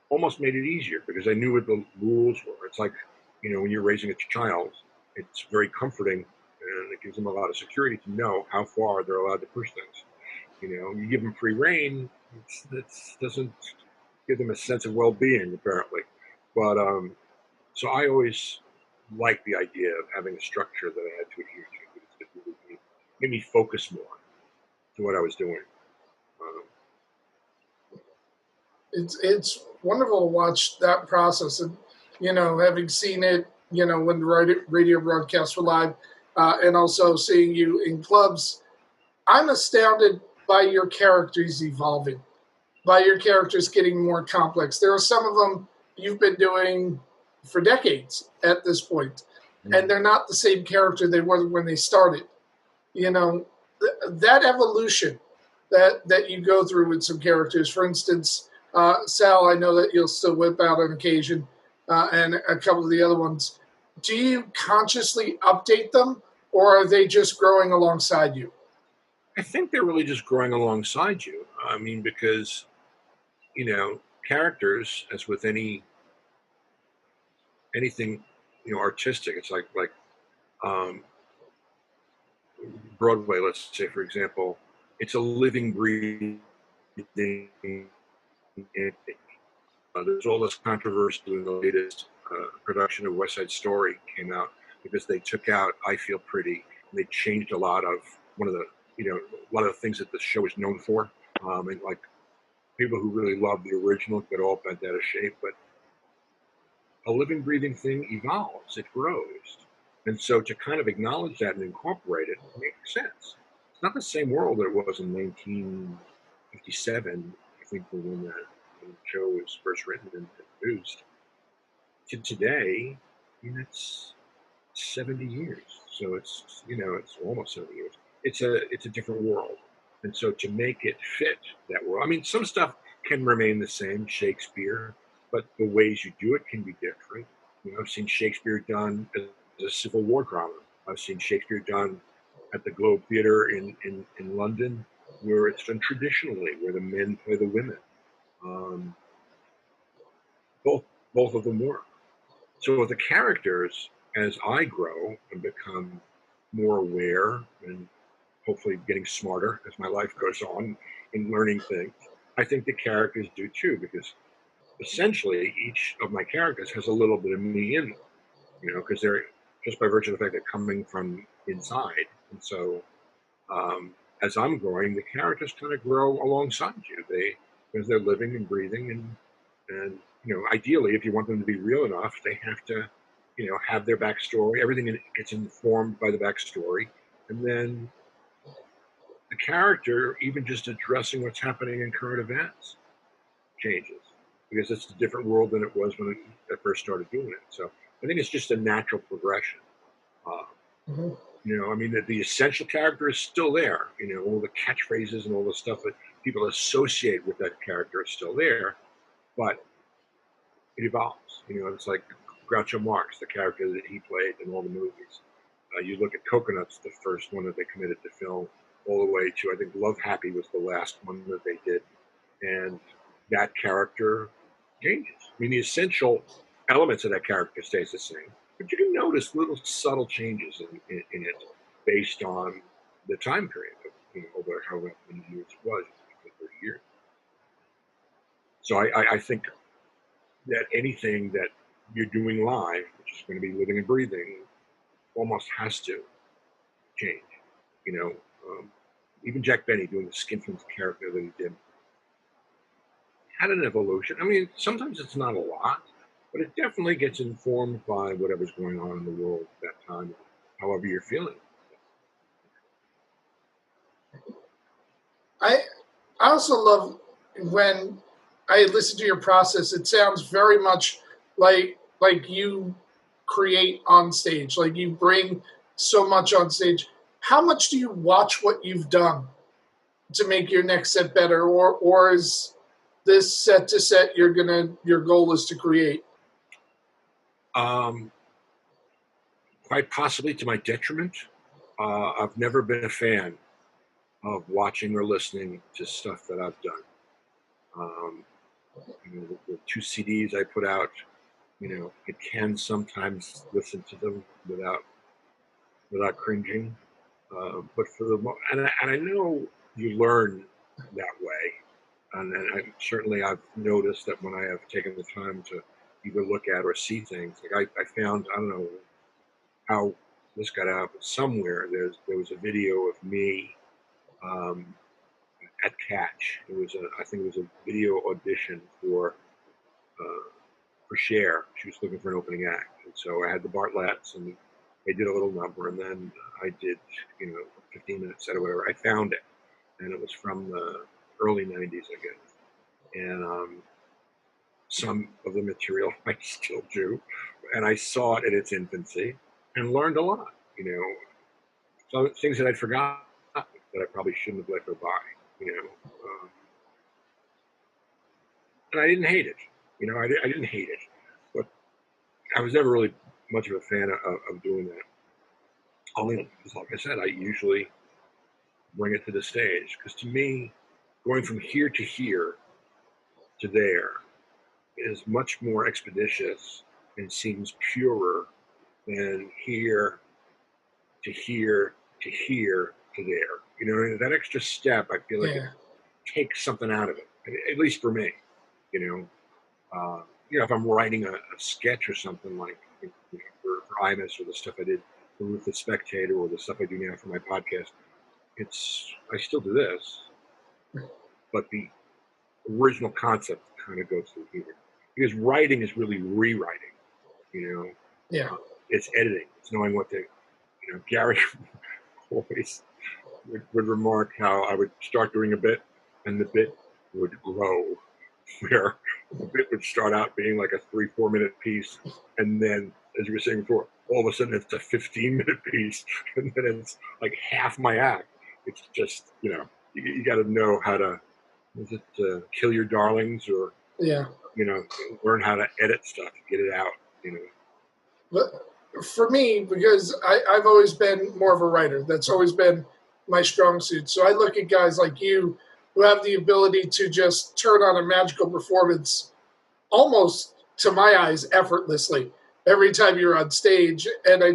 almost made it easier because I knew what the rules were. It's like, when you're raising a child, it's very comforting and it gives them a lot of security to know how far they're allowed to push things. You give them free reign, it doesn't give them a sense of well-being, apparently. But so I always liked the idea of having a structure that I had to adhere to. It made me focus more to what I was doing. It's wonderful to watch that process, and having seen it, when the radio broadcasts were live, and also seeing you in clubs, I'm astounded by your characters evolving, by your characters getting more complex. There are some of them you've been doing for decades at this point, and they're not the same character they were when they started. That evolution that you go through with some characters. For instance, Sal, I know that you'll still whip out on occasion, and a couple of the other ones. Do you consciously update them, or are they just growing alongside you? I think they're really just growing alongside you. Because, characters, as with anything, artistic, it's like Broadway, let's say, for example, it's a living, breathing entity. There's all this controversy in the latest production of West Side Story came out because they took out "I Feel Pretty" and they changed a lot of the things that the show is known for. And like people who really love the original get all bent out of shape, but a living, breathing thing evolves, it grows, and so to kind of acknowledge that and incorporate it makes sense. It's not the same world that it was in 1957. I think when the show was first written and produced. To today, it's 70 years. So it's almost 70 years. It's a different world. And so to make it fit that world, some stuff can remain the same, Shakespeare, but the ways you do it can be different. I've seen Shakespeare done as a Civil War drama. I've seen Shakespeare done at the Globe Theatre in London, where it's done traditionally, where the men play the women. Both of them work. So with the characters, as I grow and become more aware and hopefully getting smarter as my life goes on in learning things, I think the characters do too, because essentially each of my characters has a little bit of me in them, because they're just by virtue of the fact they're coming from inside. And so as I'm growing, the characters kind of grow alongside you. Because they're living and breathing, and ideally, if you want them to be real enough, they have to, have their backstory. Everything gets informed by the backstory, and then the character, even just addressing what's happening in current events, changes because it's a different world than it was when I first started doing it. So I think it's just a natural progression. The essential character is still there. All the catchphrases and all the stuff that people associate with that character is still there, but it evolves. It's like Groucho Marx, the character that he played in all the movies. You look at Coconuts, the first one that they committed to film, all the way to, I think, Love Happy was the last one that they did. And that character changes. The essential elements of that character stays the same, but you can notice little subtle changes in it based on the time period of, over however many years it was, 30 years. So I think that anything that you're doing live, which is going to be living and breathing, almost has to change. You know, even Jack Benny doing the Skinflint's character that he did had an evolution. I mean, sometimes it's not a lot, but it definitely gets informed by whatever's going on in the world at that time, however you're feeling. I also love when I listen to your process. It sounds very much like you create on stage, like you bring so much on stage. How much do you watch what you've done to make your next set better, or is this set to set your goal is to create? Quite possibly to my detriment. I've never been a fan of watching or listening to stuff that I've done. You know, the 2 CDs I put out, you know, I can sometimes listen to them without cringing. But for the and I know you learn that way, and certainly I've noticed that when I have taken the time to either look at or see things, like I found, I don't know how this got out, but somewhere there was a video of me at Catch. I think it was a video audition for Cher. She was looking for an opening act, and so I had the Bartletts, and they did a little number, and then I did, you know, 15-minute set or whatever. I found it, and it was from the early '90s, I guess, and some of the material I still do, and I saw it in its infancy and learned a lot. You know, some things that I'd forgotten that I probably shouldn't have let go by. You know, and I didn't hate it. You know, I didn't hate it, but I was never really much of a fan of doing that. Only because, like I said, I usually bring it to the stage, because to me, going from here to there is much more expeditious and seems purer than here to here to here to there. You know, that extra step, I feel like it takes something out of it, at least for me. You know, if I'm writing a sketch or something, like, you know, for IMUS, or the stuff I did for Ruth the Spectator, or the stuff I do now for my podcast, I still do this, but the original concept kind of goes through here, because writing is really rewriting. You know, it's editing. It's knowing what to. You know, Gary always would remark how I would start doing a bit, and the bit would grow, where the bit would start out being like a 3-4 minute piece, and then, as you were saying before, all of a sudden it's a 15-minute piece, and then it's like half my act. It's just, you know, you got to know how to, is it kill your darlings, or, you know, learn how to edit stuff, get it out, you know. But for me, because I've always been more of a writer, that's always been my strong suit. So I look at guys like you who have the ability to just turn on a magical performance almost, to my eyes, effortlessly every time you're on stage. And I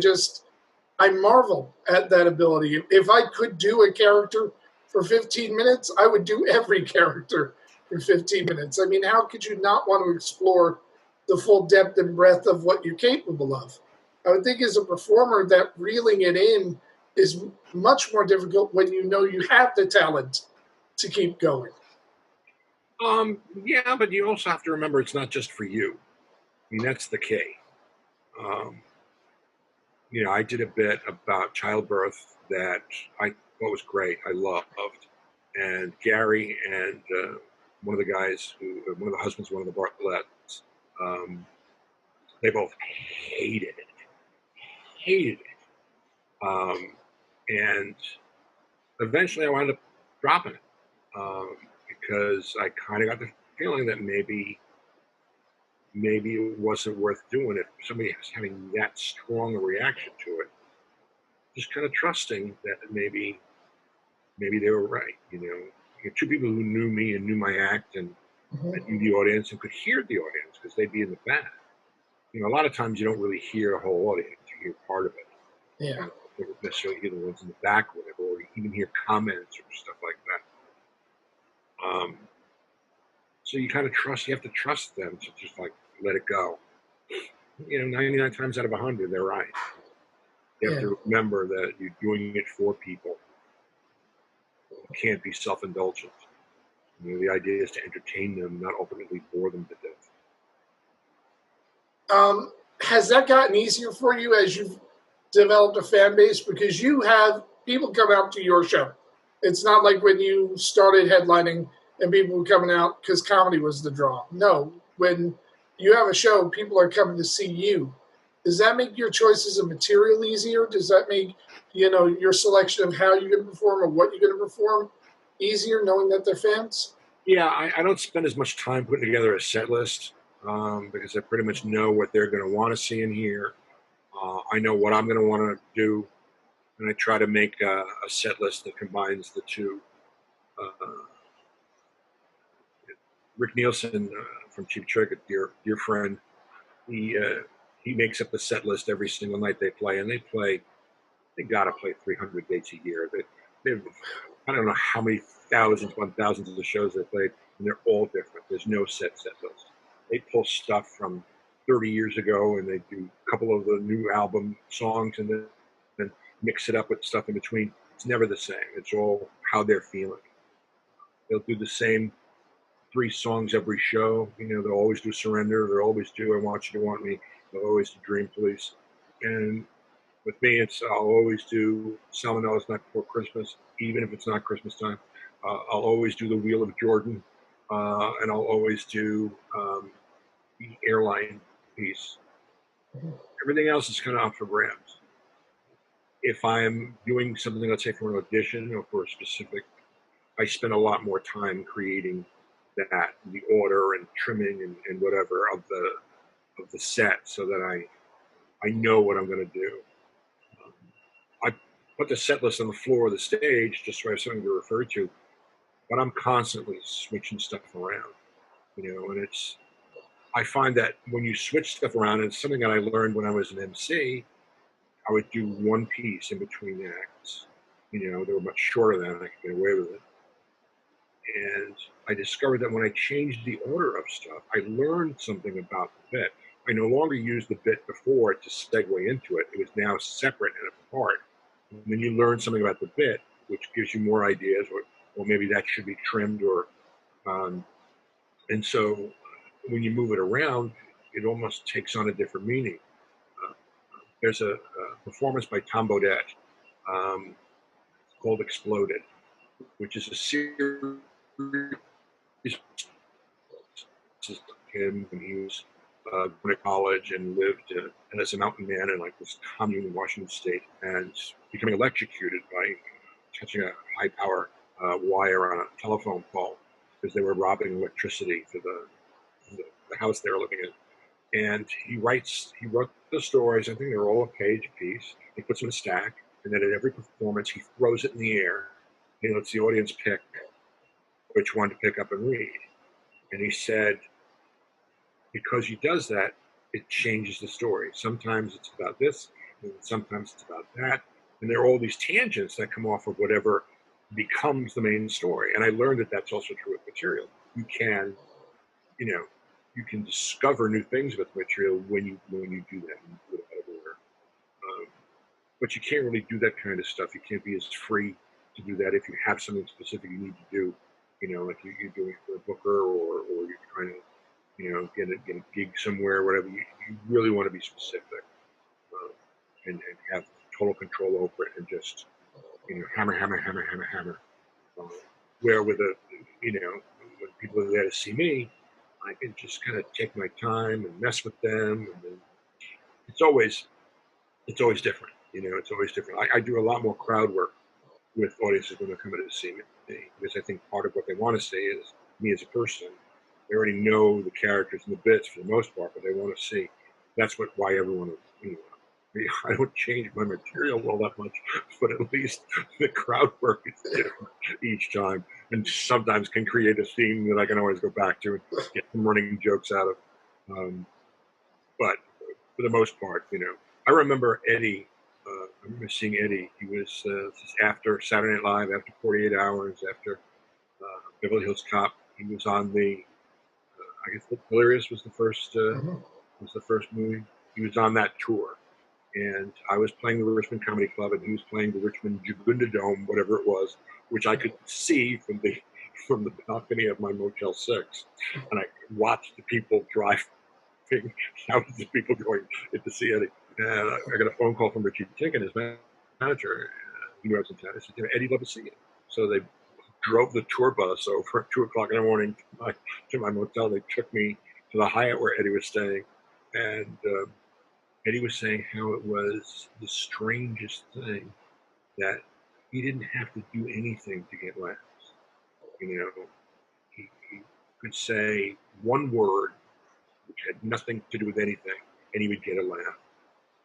marvel at that ability. If I could do a character for 15 minutes, I would do every character for 15 minutes. I mean, how could you not want to explore the full depth and breadth of what you're capable of? I would think as a performer that reeling it in is much more difficult when you know you have the talent to keep going. Yeah, but you also have to remember it's not just for you. I mean, that's the key. You know, I did a bit about childbirth that I thought was great. I loved. And Gary and one of the guys, one of the husbands, one of the Bartletts, they both hated it. And eventually I wound up dropping it, because I kind of got the feeling that maybe it wasn't worth doing it. Somebody was having that strong a reaction to it. Just kind of trusting that maybe they were right. You know, you had 2 people who knew me and knew my act, and knew the audience and could hear the audience, because they'd be in the back. You know, a lot of times you don't really hear a whole audience; you hear part of it. Yeah. You don't necessarily hear the ones in the back, or whatever, or even hear comments or stuff like that. So you kind of trust. You have to trust them to just like let it go. 99 times out of 100, they're right. You have to remember that you're doing it for people. You can't be self-indulgent. The idea is to entertain them, not ultimately bore them to death. Has that gotten easier for you as you've developed a fan base? Because you have people come out to your show. It's not like when you started headlining and people were coming out because comedy was the draw. No, when you have a show, people are coming to see you. Does that make your choices of material easier? Does that make, your selection of how you're going to perform or what you're going to perform easier, knowing that they're fans? Yeah, I don't spend as much time putting together a set list because I pretty much know what they're going to want to see and hear. I know what I'm going to want to do, and I try to make a set list that combines the two. Rick Nielsen from Cheap Trick, a dear friend, he makes up the set list every single night they play, and they got to play 300 dates a year. They've I don't know how many thousands upon thousands of the shows they played, and they're all different. There's no set list. They pull stuff from 30 years ago, and they do a couple of the new album songs, and then mix it up with stuff in between. It's never the same. It's all how they're feeling. They'll do the same 3 songs every show. They'll always do Surrender. They'll always do I Want You to Want Me. They'll always do Dream Police. And with me, I'll always do Salmonella's Night Before Christmas, even if it's not Christmas time. I'll always do The Wheel of Jordan, and I'll always do the airline piece. Everything else is kind of up for grabs. If I'm doing something, let's say for an audition or for a specific, I spend a lot more time creating that, the order and trimming and whatever of the set, so that I know what I'm going to do. I put the set list on the floor of the stage just so I have something to refer to, but I'm constantly switching stuff around, and I find that when you switch stuff around, and it's something that I learned when I was an MC, I would do one piece in between acts. They were much shorter than I could get away with it. And I discovered that when I changed the order of stuff, I learned something about the bit. I no longer used the bit before to segue into it. It was now separate and apart. And then you learn something about the bit, which gives you more ideas, or maybe that should be trimmed, and so when you move it around, it almost takes on a different meaning. There's a performance by Tom Bodett called Exploded, which is a series him when he was going to college and lived as a mountain man in like this commune in Washington State, and becoming electrocuted by touching a high power wire on a telephone pole because they were robbing electricity to the house they were living in. And he wrote the stories. I think they're all a page apiece. He puts them in a stack, and then at every performance he throws it in the air. He lets the audience pick which one to pick up and read. And he said, because he does that, it changes the story. Sometimes it's about this, and sometimes it's about that. And there are all these tangents that come off of whatever becomes the main story. And I learned that that's also true with material. You can discover new things with material when you do that and you put it out of order. But you can't really do that kind of stuff. You can't be as free to do that if you have something specific you need to do. Like you're doing it for a booker, or you're trying to, get a gig somewhere, whatever. You really want to be specific and have total control over it, and just, hammer. Where with when people are there to see me, I can just kind of take my time and mess with them, and then it's always different. It's always different. I do a lot more crowd work with audiences when they're coming to see me, because I think part of what they want to see is me as a person. They already know the characters and the bits for the most part, but they want to see. That's why everyone. I don't change my material all that much, but at least the crowd work is different each time, and sometimes can create a theme that I can always go back to and get some running jokes out of. But for the most part, I remember Eddie. I remember seeing Eddie. He was after Saturday Night Live, after 48 Hours, after Beverly Hills Cop. He was on the. I guess Delirious was the first movie. he was on that tour. And I was playing the Richmond Comedy Club, and he was playing the Richmond Jagunda Dome, whatever it was, which I could see from the balcony of my Motel 6. And I watched the people driving. How was the people going in to see Eddie? And I got a phone call from Richie Tinkin, his manager. He was in town. I said, Eddie'd love to see you. So they drove the tour bus over at 2 o'clock in the morning to my motel. They took me to the Hyatt where Eddie was staying. And Eddie was saying how it was the strangest thing that he didn't have to do anything to get laughs. You know, he could say one word which had nothing to do with anything, and he would get a laugh.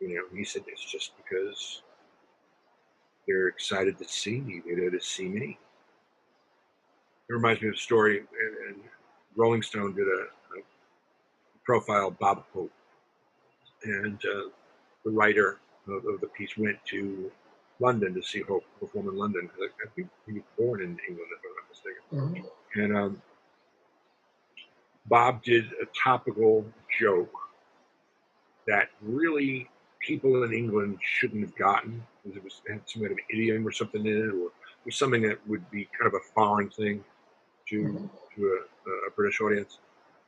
You know, he said it's just because they're excited to see me. They're there to see me. It reminds me of a story, and Rolling Stone did a profile of Bob Hope. And the writer of the piece went to London to see Hope perform in London. I think he was born in England, if I'm not mistaken. Mm-hmm. And Bob did a topical joke that really people in England shouldn't have gotten, because it had some kind of idiom or something in it, or something that would be kind of a foreign thing to a British audience.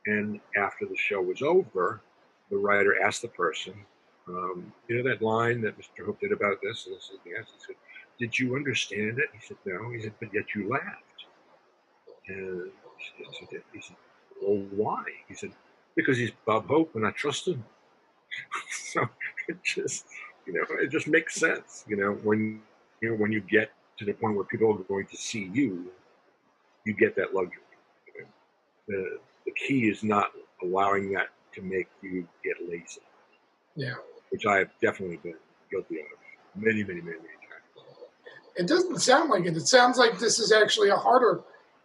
And after the show was over, the writer asked the person, you know that line that Mr. Hope did about this? And I said, yes. He said, did you understand it? He said, no. He said, but yet you laughed. And he said, well, why? He said, because he's Bob Hope and I trust him. So it just makes sense. When you get to the point where people are going to see you, you get that luxury. The key is not allowing that to make you get lazy. Yeah. Which I have definitely been guilty of many, many, many, many times. It doesn't sound like it. It sounds like this is actually a harder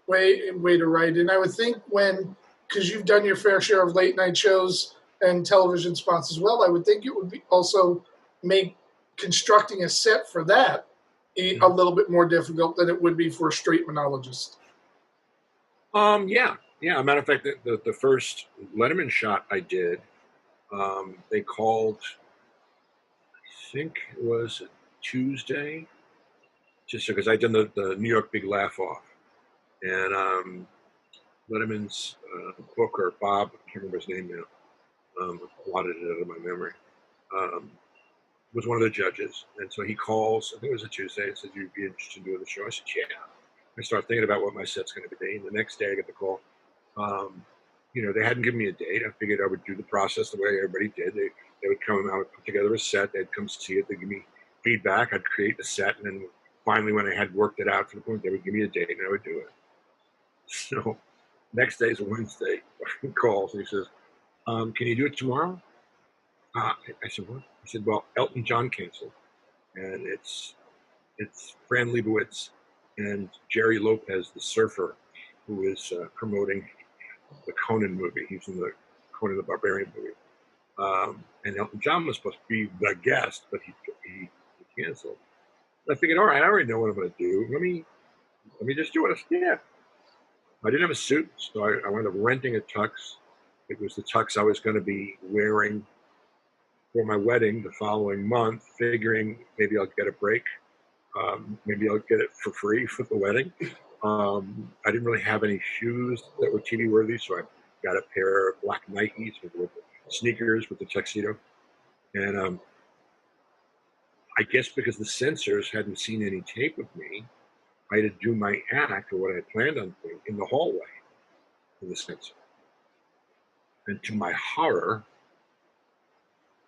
way to write. And I would think because you've done your fair share of late night shows and television spots as well, I would think it would be also make constructing a set for that a little bit more difficult than it would be for a straight monologist. Yeah. As a matter of fact, the first Letterman shot I did, they called, I think it was a Tuesday, just because I'd done the New York Big Laugh Off. And Letterman's booker, Bob, I can't remember his name now, blotted it out of my memory, was one of the judges. And so he calls, I think it was a Tuesday, and said, you'd be interested in doing the show? I said, yeah. I start thinking about what my set's going to be. And the next day I get the call. They hadn't given me a date. I figured I would do the process the way everybody did. They would come out, put together a set. They'd come see it. They'd give me feedback. I'd create the set. And then finally, when I had worked it out to the point, they would give me a date and I would do it. So next day is a Wednesday. He calls and he says, can you do it tomorrow? I said, what? He said, well, Elton John canceled. And it's Fran Lebowitz and Jerry Lopez, the surfer, who is promoting the Conan movie. He's in the Conan the Barbarian movie. And Elton John was supposed to be the guest, but he canceled. I figured, all right, I already know what I'm going to do. Let me just do it. Yeah. I didn't have a suit, so I wound up renting a tux. It was the tux I was going to be wearing for my wedding the following month, figuring maybe I'll get a break. Maybe I'll get it for free for the wedding. I didn't really have any shoes that were TV worthy, so I got a pair of black Nikes with sneakers with the tuxedo. And I guess because the censors hadn't seen any tape of me, I had to do my act, or what I had planned on doing, in the hallway of the censor. And to my horror,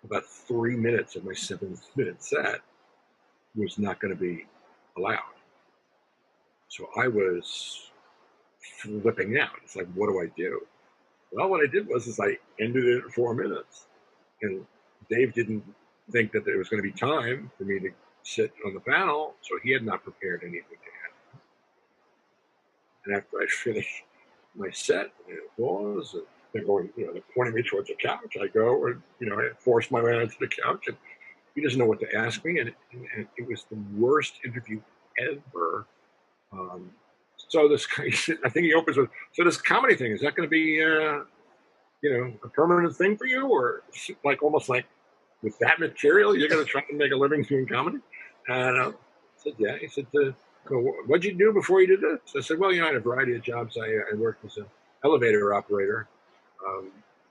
about 3 minutes of my 7-minute set was not going to be allowed. So I was flipping out. It's like, what do I do? Well, what I did was I ended it at 4 minutes. And Dave didn't think that there was going to be time for me to sit on the panel, so he had not prepared anything to add. And after I finished my set, and applause, and they're going, they're pointing me towards the couch. I go, and I force my way onto the couch, and he doesn't know what to ask me, and it was the worst interview ever. So this, I think he opens with, so this comedy thing, is that going to be, a permanent thing for you, or like almost like with that material, you're going to try to make a living doing comedy? And I said, yeah. He said, what'd you do before you did this? I said, well, I had a variety of jobs. I worked as an elevator operator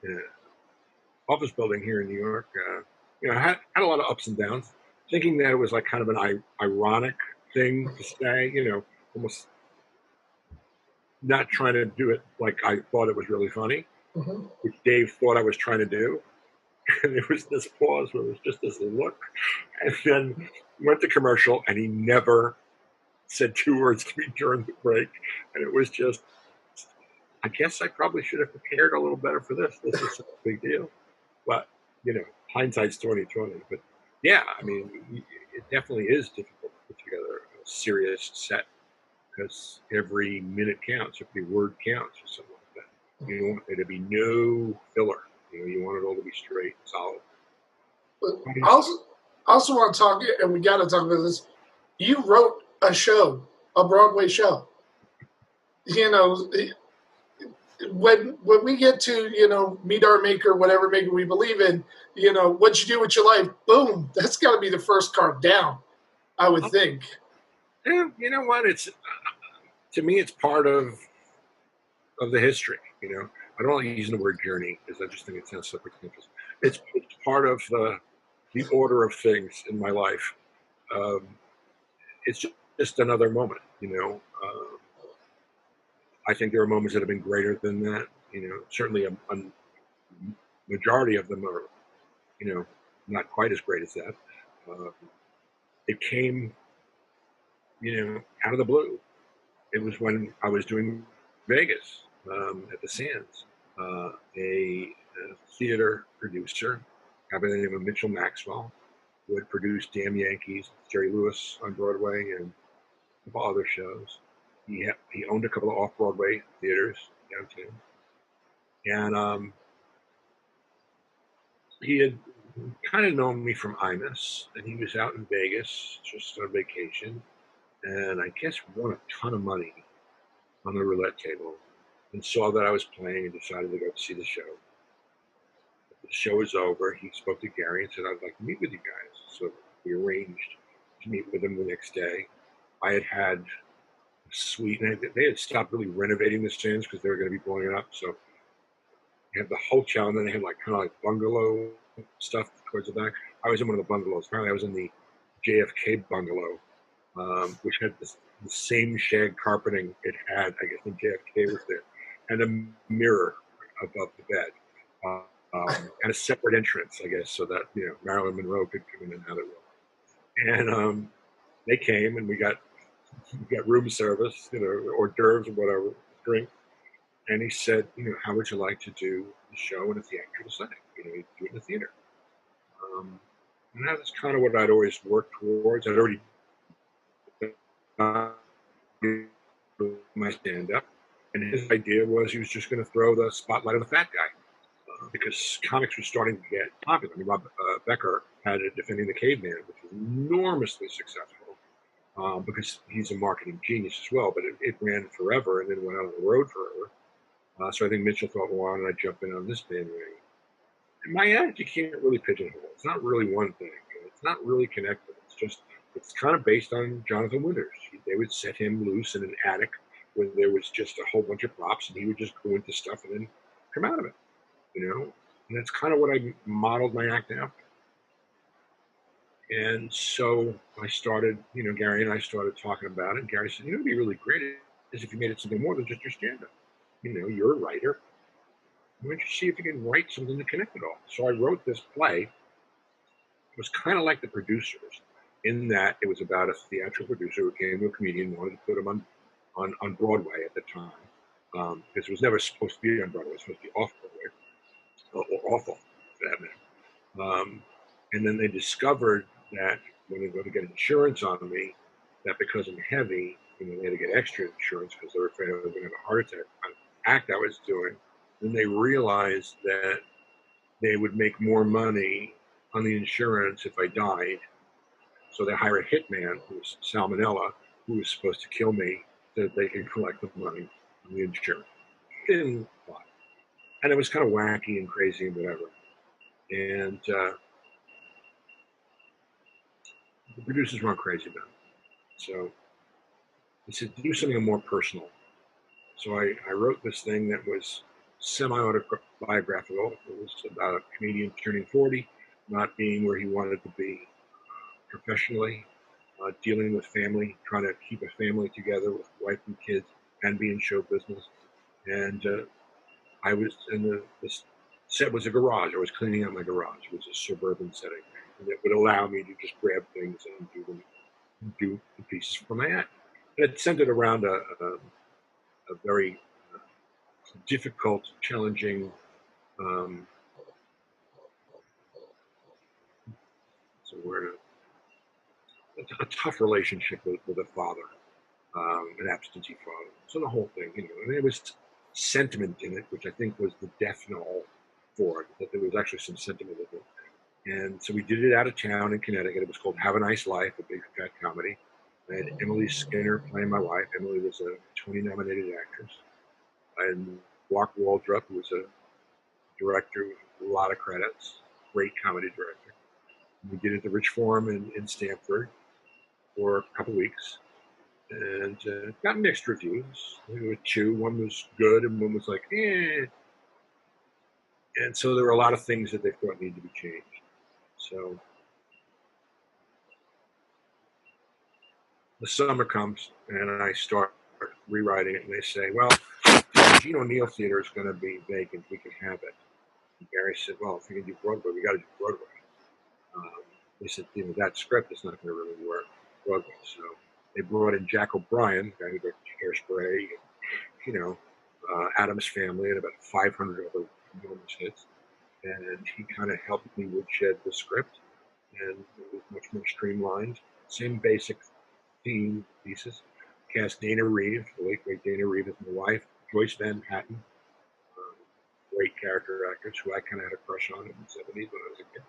in an office building here in New York. I had a lot of ups and downs, thinking that it was like kind of an ironic thing to say, almost not trying to do it like I thought it was really funny, which Dave thought I was trying to do. And there was this pause where it was just this look. And then went to commercial, and he never said 2 words to me during the break. And it was just, I guess I probably should have prepared a little better for this. This is a big deal. But, hindsight's 20/20. But yeah, I mean, it definitely is difficult to put together a serious set because every minute counts, every word counts, or something like that. You don't want there to be no filler. You want it all to be straight and solid. But I also want to talk, and we got to talk about this. You wrote a show, a Broadway show. When we get to meet our maker, whatever maker we believe in, what you do with your life, boom, that's got to be the first card down, I would think. Yeah, you know what? It's to me, it's part of the history. I don't like using the word journey because I just think it sounds so pretentious. It's part of the order of things in my life. It's just another moment. I think there are moments that have been greater than that. Certainly a majority of them are, not quite as great as that. It came, out of the blue. It was when I was doing Vegas at the Sands. A theater producer, guy by the name of Mitchell Maxwell, who had produced Damn Yankees, Jerry Lewis on Broadway, and a couple other shows. He owned a couple of off-Broadway theaters downtown. And he had kind of known me from Imus, and he was out in Vegas just on vacation, and I guess won a ton of money on the roulette table and saw that I was playing and decided to go see the show. The show was over. He spoke to Gary and said, I'd like to meet with you guys. So we arranged to meet with him the next day. I had a suite, and they had stopped really renovating the Sands because they were going to be blowing it up. So they had the hotel, and then they had kind of bungalow stuff towards the back. I was in one of the bungalows. Apparently I was in the JFK bungalow, which had the same shag carpeting it had, I guess, when JFK was there, and a mirror above the bed, and a separate entrance, I guess, so that Marilyn Monroe could come in and out of it. And they came, and we got room service, hors d'oeuvres or whatever, drink. And he said, how would you like to do the show in a theatrical setting? Do it in the theater. And that was kind of what I'd always worked towards. I'd already my stand-up, and his idea was he was just going to throw the spotlight on the fat guy because comics were starting to get popular. I mean, Rob Becker had a Defending the Caveman, which was enormously successful because he's a marketing genius as well, but it ran forever and then went out on the road forever. So I think Mitchell thought, well, why don't I jump in on this bandwagon? In my end, you can't really pigeonhole. It's not really one thing. It's not really connected. It's kind of based on Jonathan Winters. They would set him loose in an attic where there was just a whole bunch of props, and he would just go into stuff and then come out of it, And that's kind of what I modeled my act after. And so I started, Gary and I started talking about it. And Gary said, it'd be really great is if you made it something more than just your stand-up. You're a writer. Why don't you see if you can write something to connect it all? So I wrote this play. It was kind of like The Producers, in that it was about a theatrical producer who came to a comedian and wanted to put him on Broadway at the time, because it was never supposed to be on Broadway. It was supposed to be off Broadway, or awful, for that matter. And then they discovered that when they go to get insurance on me, that because I'm heavy, they had to get extra insurance because they were afraid I was going to have a heart attack on the act I was doing. Then they realized that they would make more money on the insurance if I died. So they hired a hitman, who was Salmonella, who was supposed to kill me so that they could collect the money on the insurance. Didn't fly. And it was kind of wacky and crazy and whatever. And the producers weren't crazy about it. So he said, do something more personal. So I wrote this thing that was semi-autobiographical. It was about a comedian turning 40, not being where he wanted to be professionally, dealing with family, trying to keep a family together with wife and kids, and be in show business. And I was in the set was a garage. I was cleaning out my garage. It was a suburban setting, and it would allow me to just grab things and do the pieces from my act. And it centered around a very difficult, challenging, a tough relationship with a father, an absentee father. So the whole thing, and there was sentiment in it, which I think was the death knell for it, that there was actually some sentiment in it. And so we did it out of town in Connecticut. It was called Have a Nice Life, a big fat comedy. I had Emily Skinner playing my wife. Emily was a Tony-nominated actress. I had Walk Waldrop, who was a director with a lot of credits, great comedy director. We did it at the Rich Forum in Stamford for a couple weeks, and got mixed reviews. There were two. One was good, and one was like, eh. And so there were a lot of things that they thought needed to be changed. So the summer comes, and I start rewriting it, and they say, well, Gene O'Neill Theater is going to be vacant. We can have it. And Gary said, well, if we can do Broadway, we got to do Broadway. They said, that script is not going to really work Broadway. So they brought in Jack O'Brien, the guy who did Hairspray, and, Addams Family, and about 500 other enormous hits. And he kind of helped me woodshed the script, and it was much more streamlined. Same basic theme pieces. Cast Dana Reeve, the late great Dana Reeve, as my wife. Joyce Van Patten, great character actress who I kind of had a crush on in the 70s when I was a kid.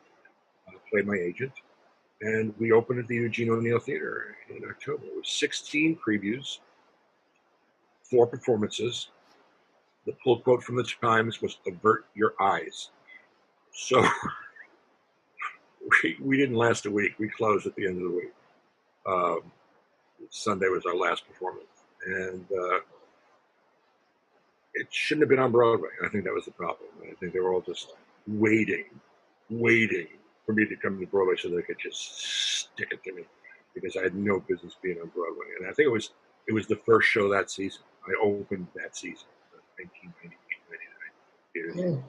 Played my agent, and we opened at the Eugene O'Neill Theater in October. It was 16 previews, 4 performances. The pull quote from the Times was "avert your eyes." So we didn't last a week. We closed at the end of the week. Sunday was our last performance, and it shouldn't have been on Broadway. I think that was the problem. I think they were all just waiting for me to come to Broadway so they could just stick it to me, because I had no business being on Broadway. And I think it was the first show that season. I opened that season, 1998, 1999.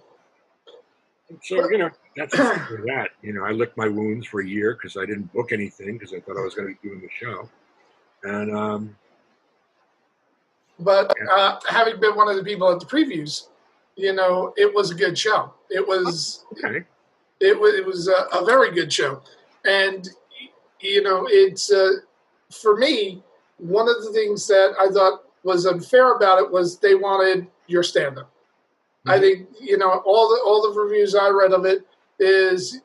So, that's for that. I licked my wounds for a year because I didn't book anything because I thought I was going to be doing the show. And but having been one of the people at the previews, it was a good show. It was okay. It was a very good show, and it's for me, one of the things that I thought was unfair about it was they wanted your stand-up. Mm-hmm. I think all the reviews I read of it is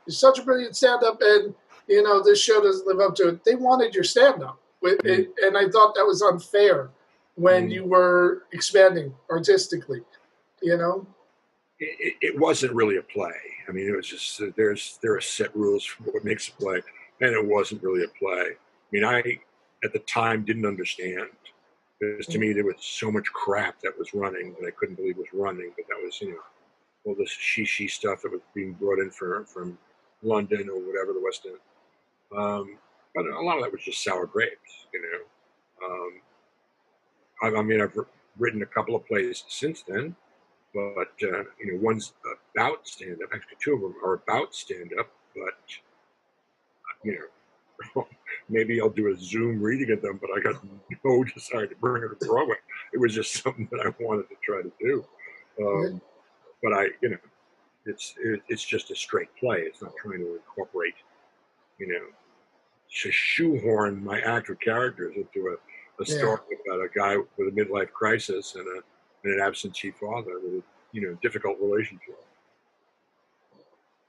such a brilliant stand-up, and this show doesn't live up to it. They wanted your stand-up, and I thought that was unfair when you were expanding artistically. It wasn't really a play. I mean, it was just there are set rules for what makes a play, and it wasn't really a play. I mean, I at the time didn't understand, because to me there was so much crap that was running that I couldn't believe was running. But that was all this she stuff that was being brought in from London or whatever, the West End. But a lot of that was just sour grapes, I've written a couple of plays since then. But, one's about stand-up. Actually, 2 of them are about stand-up. But, maybe I'll do a Zoom reading of them. But I got no desire to bring it to Broadway. It was just something that I wanted to try to do. But it's just a straight play. It's not trying to incorporate, to shoehorn my actor characters into a story about a guy with a midlife crisis and an absentee father with a difficult relationship.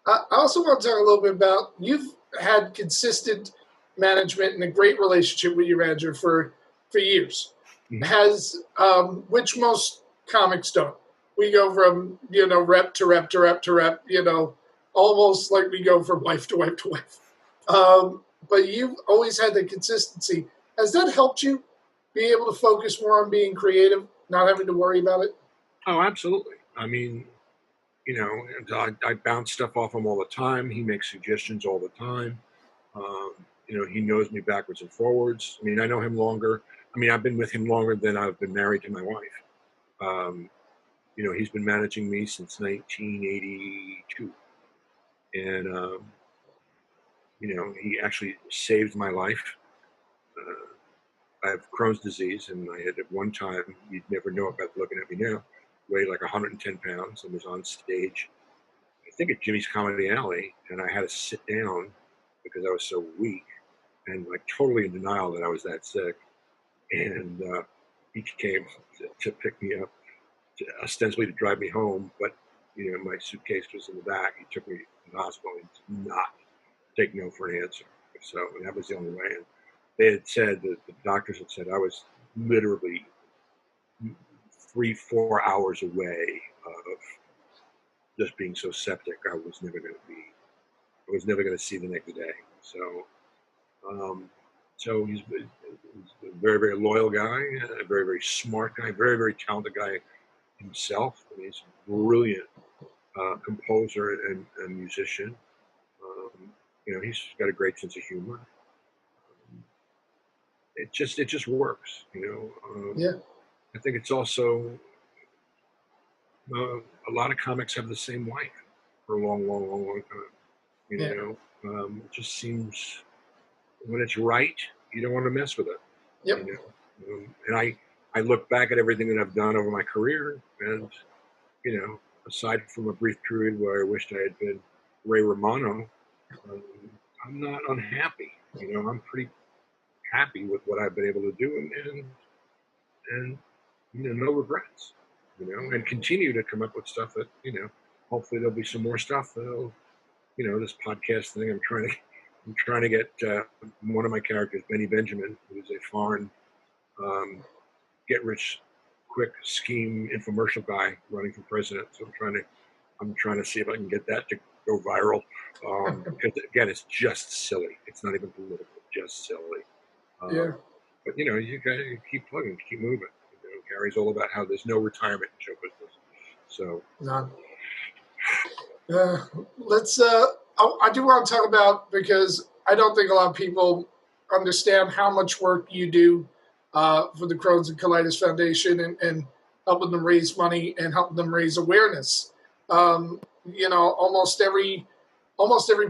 I also want to talk a little bit about, you've had consistent management and a great relationship with your manager for years. Mm-hmm. Has which most comics don't. We go from rep to rep to rep to rep, almost like we go from wife to wife to wife. But you've always had the consistency. Has that helped you be able to focus more on being creative, not having to worry about it? Oh, absolutely. I mean, you know, I bounce stuff off him all the time. He makes suggestions all the time. You know, he knows me backwards and forwards. I mean, I know him longer. I mean, I've been with him longer than I've been married to my wife. Um, you know, he's been managing me since 1982. And, you know, he actually saved my life. I have Crohn's disease, and I had at one time, you'd never know it by looking at me now, weighed like 110 pounds and was on stage, I think at Jimmy's Comedy Alley, and I had to sit down because I was so weak and like totally in denial that I was that sick. And he came to pick me up, ostensibly to drive me home, but you know my suitcase was in the back. He took me to the hospital and did not take no for an answer. So that was the only way. And they had said that the doctors had said I was literally 3-4 hours away of just being so septic. I was never going to be. I was never going to see the next day. So, um, so he's a very, very loyal guy, a very, very smart guy, very, very talented guy himself. I mean, he's a brilliant composer and musician. You know, he's got a great sense of humor. It just works. You know, Yeah, I think it's also a lot of comics have the same wife for a long, long, long, long time. You yeah, know, it just seems when it's right, you don't want to mess with it. yep, You know, and I look back at everything that I've done over my career, and you know, aside from a brief period where I wished I had been Ray Romano, um, I'm not unhappy. You know, I'm pretty happy with what I've been able to do, and you know, no regrets. You know, and continue to come up with stuff that you know. Hopefully, there'll be some more stuff that'll, you know, this podcast thing. I'm trying to get one of my characters, Benny Benjamin, who is a foreign um, get rich quick scheme infomercial guy running for president. So I'm trying to see if I can get that to go viral. Because again, it's just silly. It's not even political. Just silly. yeah. But you know, you got to keep plugging, keep moving. You know, Gary's all about how there's no retirement in show business. So None. Uh, let's. I do want to talk about because I don't think a lot of people understand how much work you do for the Crohn's and Colitis Foundation and helping them raise money and helping them raise awareness. You know, almost every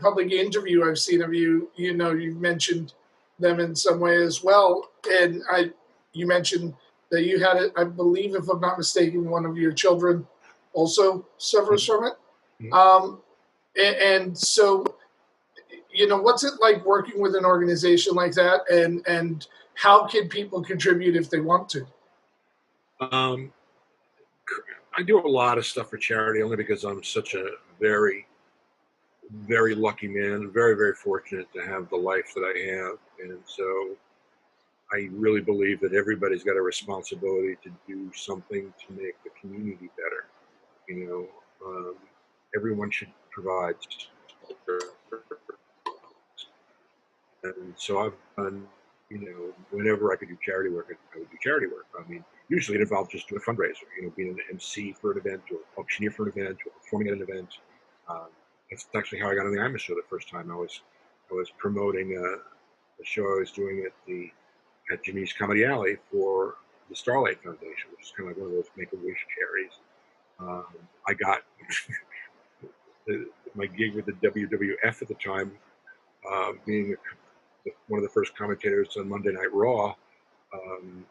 public interview I've seen of you, you know, you've mentioned them in some way as well. And you mentioned that you had it. I believe, if I'm not mistaken, one of your children also suffers from it. Um, and so, you know, what's it like working with an organization like that, and how can people contribute if they want to? um, I do a lot of stuff for charity only because I'm such a very, very lucky man, very, very fortunate to have the life that I have. And so I really believe that everybody's got a responsibility to do something to make the community better. You know, everyone should provide. And so I've done, you know, whenever I could do charity work, I would do charity work. I mean, usually it involved just doing a fundraiser, you know, being an MC for an event or auctioneer for an event or performing at an event. Um, that's actually how I got on the IMA show the first time. I was promoting a show I was doing at Jimmy's Comedy Alley for the Starlight Foundation, which is kind of like one of those Make-A-Wish charities. I got my gig with the WWF at the time, being one of the first commentators on Monday Night Raw, um,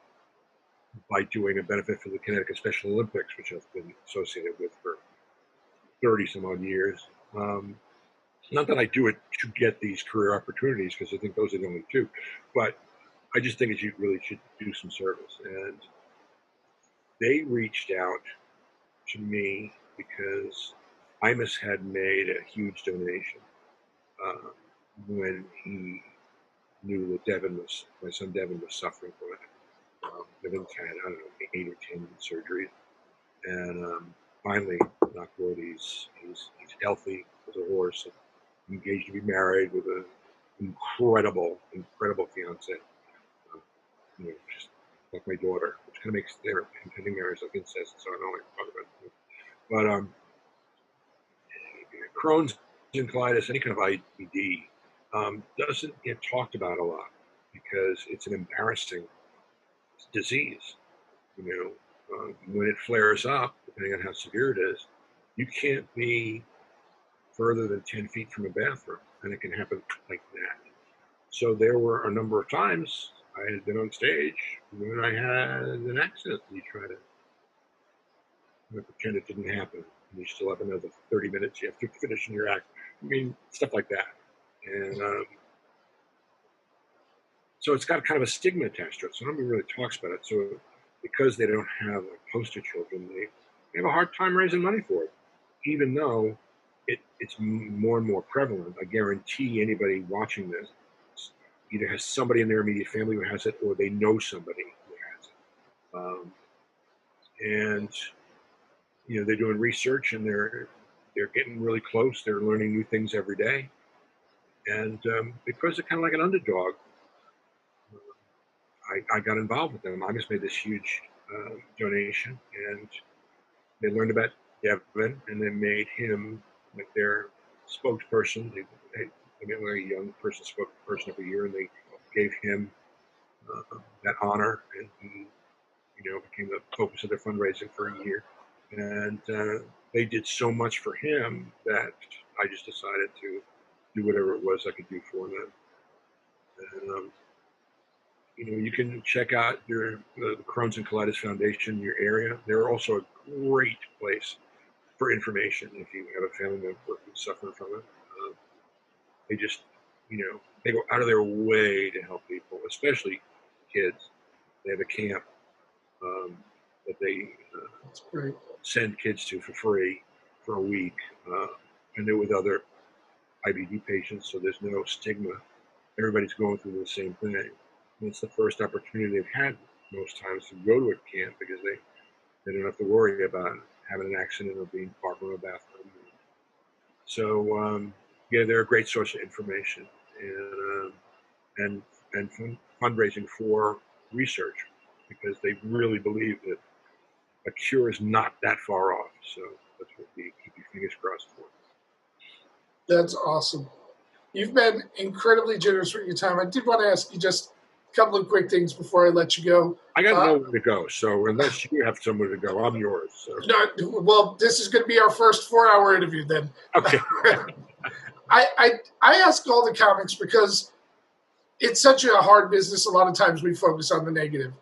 by doing a benefit for the Connecticut Special Olympics, which I've been associated with for 30 some odd years. Not that I do it to get these career opportunities, because I think those are the only two, but I just think that you really should do some service. And they reached out to me because Imus had made a huge donation uh, when he knew that my son Devin was suffering from it. Devin's had, I don't know, 8 or 10 surgeries. And finally, knock wood, he's healthy as a horse, engaged to be married with incredible fiance. Just like my daughter, which kind of makes their impending marriage like incest, so I don't like to talk about it. But Crohn's and colitis, any kind of IBD, doesn't get talked about a lot because it's an embarrassing disease. When it flares up, depending on how severe it is, you can't be further than 10 feet from a bathroom, and it can happen like that. So there were a number of times I had been on stage when I had an accident. You try to pretend it didn't happen. You still have another 30 minutes you have to finish in your act. I mean, stuff like that. And so it's got kind of a stigma attached to it. So nobody really talks about it. So because they don't have poster children, they have a hard time raising money for it, even though it's more and more prevalent. I guarantee anybody watching this either has somebody in their immediate family who has it, or they know somebody who has it. And they're doing research, and they're getting really close. They're learning new things every day, and because they're kind of like an underdog, I got involved with them. I just made this huge donation, and they learned about Devin, and they made him like their spokesperson. They made a very young person spokesperson every year, and they gave him that honor, and he became the focus of their fundraising for a year. And they did so much for him that I just decided to do whatever it was I could do for them. And you can check out the Crohn's and Colitis Foundation in your area. They're also a great place for information if you have a family member who's suffering from it. They just, they go out of their way to help people, especially kids. They have a camp that they send kids to for free for a week, and they're with other IBD patients, so there's no stigma. Everybody's going through the same thing. And it's the first opportunity they've had most times to go to a camp because they don't have to worry about having an accident or being caught in a bathroom. So they're a great source of information and fundraising for research, because they really believe that a cure is not that far off. So that's what we keep your fingers crossed for. That's awesome. You've been incredibly generous with your time. I did want to ask you just a couple of quick things before I let you go. I got nowhere to go, so unless you have somewhere to go, I'm yours. So. No, well, this is going to be our first 4-hour interview then. Okay. I ask all the comics because it's such a hard business. A lot of times we focus on the negative.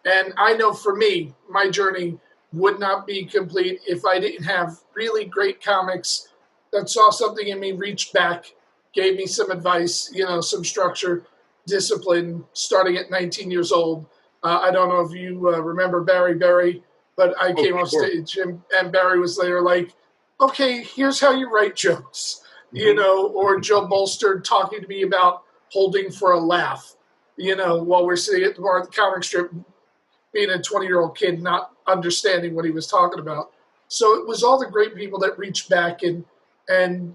And I know for me, my journey would not be complete if I didn't have really great comics that saw something in me, reached back, gave me some advice, some structure, discipline, starting at 19 years old. I don't know if you remember Barry Berry, but I came off stage and Barry was later like, okay, here's how you write jokes, or Joe Bolster talking to me about holding for a laugh, while we're sitting at the bar at the comic strip, being a 20-year-old kid, not understanding what he was talking about. So it was all the great people that reached back and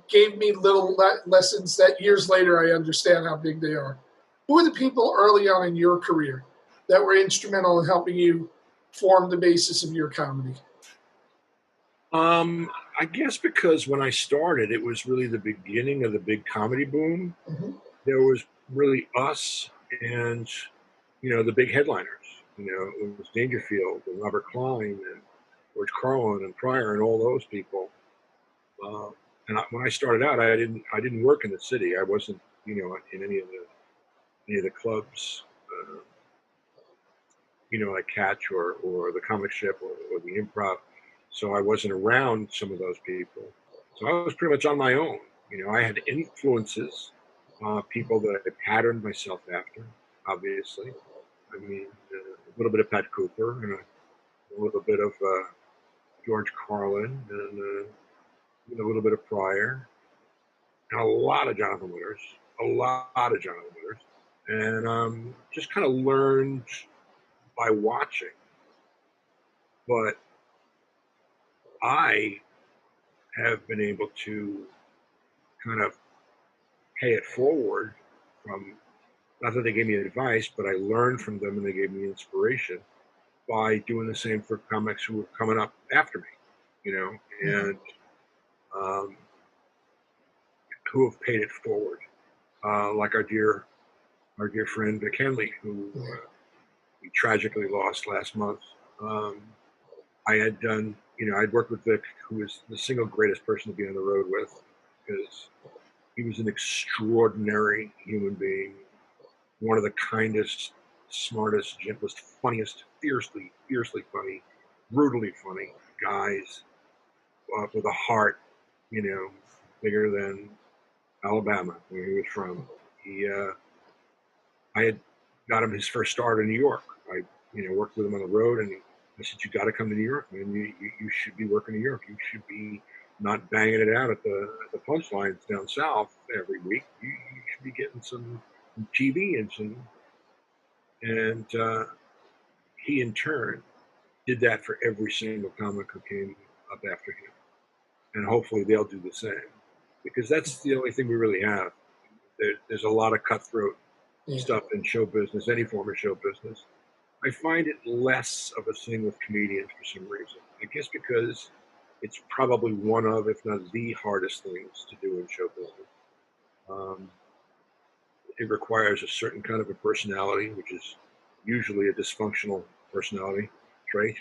gave me little lessons that years later I understand how big they are. Who are the people early on in your career that were instrumental in helping you form the basis of your comedy? I guess because when I started, it was really the beginning of the big comedy boom. Mm-hmm. There was really us and, the big headliners. It was Dangerfield and Robert Klein and George Carlin and Pryor and all those people. And when I started out, I didn't work in the city. I wasn't, in any of the clubs, like Catch or the Comic Ship or the Improv. So I wasn't around some of those people. So I was pretty much on my own. I had influences, people that I patterned myself after, obviously. I mean, a little bit of Pat Cooper and a little bit of George Carlin and a little bit of Pryor and a lot of Jonathan Witters, and just kind of learned by watching. But I have been able to kind of pay it forward from, not that they gave me advice, but I learned from them and they gave me inspiration by doing the same for comics who were coming up after me, and who have paid it forward, like our dear friend Vic Henley, who we tragically lost last month. I had done, I'd worked with Vic, who was the single greatest person to be on the road with, because he was an extraordinary human being, one of the kindest, smartest, gentlest, funniest, fiercely funny, brutally funny guys, with a heart, bigger than Alabama, where he was from. I had got him his first start in New York. I, worked with him on the road, and I said, "You got to come to New York, man. You should be working New York. You should be not banging it out at the punchlines down south every week. You should be getting some TV and some." And he, in turn, did that for every single comic who came up after him, and hopefully they'll do the same, because that's the only thing we really have. There's a lot of cutthroat stuff in show business, any form of show business. I find it less of a thing with comedians for some reason. I guess because it's probably one of, if not the hardest things to do in show business. It requires a certain kind of a personality, which is usually a dysfunctional personality trait.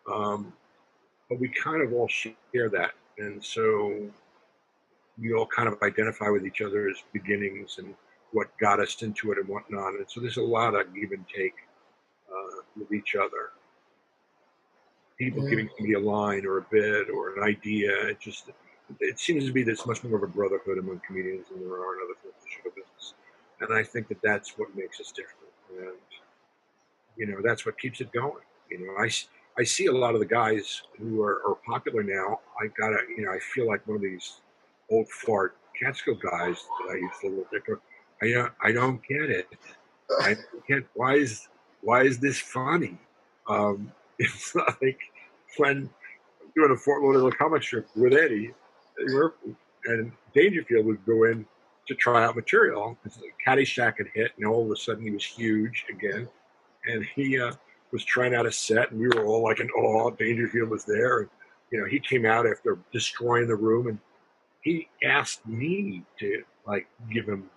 But we kind of all share that. And so we all kind of identify with each other's beginnings and what got us into it and whatnot. And so there's a lot of give and take with each other. People giving somebody a line or a bit or an idea. It seems to be there's much more of a brotherhood among comedians than there are in other forms of show business. And I think that that's what makes us different. And, that's what keeps it going. I see a lot of the guys who are popular now. I feel like one of these old fart Catskill guys that I used to look at. I don't get it. I can't. Why is this funny? It's like when I'm doing a Fort Lauderdale comic strip with Eddie Murphy, and Dangerfield would go in to try out material. Caddyshack had hit, and all of a sudden he was huge again, and he was trying out a set, and we were all like in awe. Dangerfield was there, and he came out after destroying the room, and he asked me to give him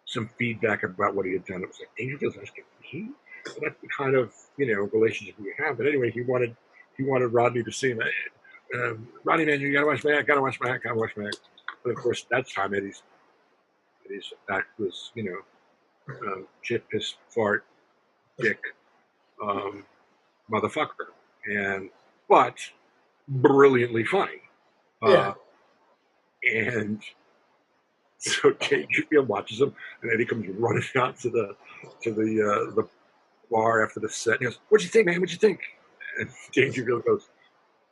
some feedback about what he had done. It was like, Dangerfield's asking me? So that's the kind of relationship we have. But anyway, he wanted Rodney to see him. Rodney, man, you gotta watch my act. Gotta watch my act. But of course, that time Eddie's act was shit, piss, fart, dick, motherfucker, but brilliantly funny. And so Dangerfield watches him, and Eddie comes running out to the bar after the set. And he goes, "What'd you think, man? What'd you think?" And Dangerfield goes,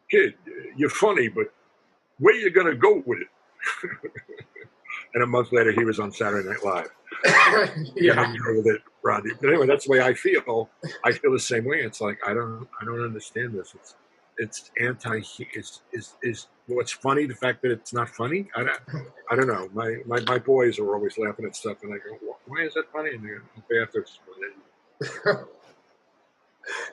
"Kid, you're funny, but where you gonna go with it?" And a month later, he was on Saturday Night Live. With it, Rodney. But anyway, that's the way I feel. I feel the same way. It's like I don't understand this. It's anti. Is what's funny the fact that it's not funny? I don't know. My boys are always laughing at stuff, and I go, "Why is that funny?" And they go, "After it's funny."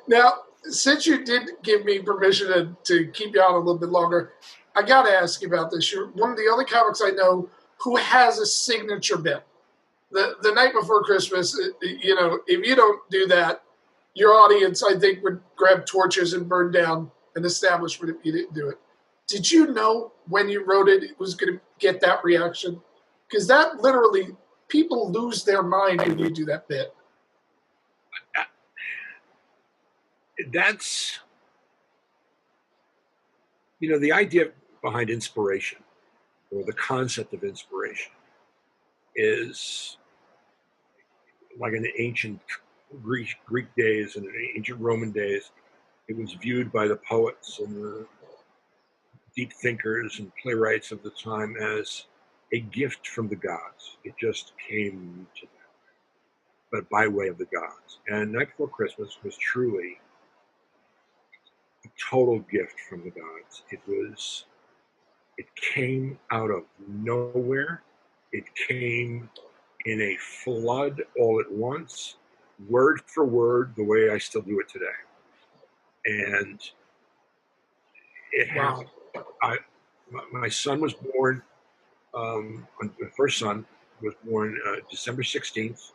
Now, since you did give me permission to keep you on a little bit longer, I got to ask you about this. You're one of the only comics I know who has a signature bit. The night before Christmas, if you don't do that, your audience, I think, would grab torches and burn down an establishment if you didn't do it. Did you know when you wrote it was going to get that reaction? Because that literally, people lose their mind when you do that bit. That's, the idea behind inspiration, or the concept of inspiration, is like in the ancient Greek days and in ancient Roman days, it was viewed by the poets and the deep thinkers and playwrights of the time as a gift from the gods. It just came to them, but by way of the gods. And Night Before Christmas was truly a total gift from the gods. It came out of nowhere. It came in a flood all at once, word for word, the way I still do it today. And it happened. My son was born, the first son was born December 16th,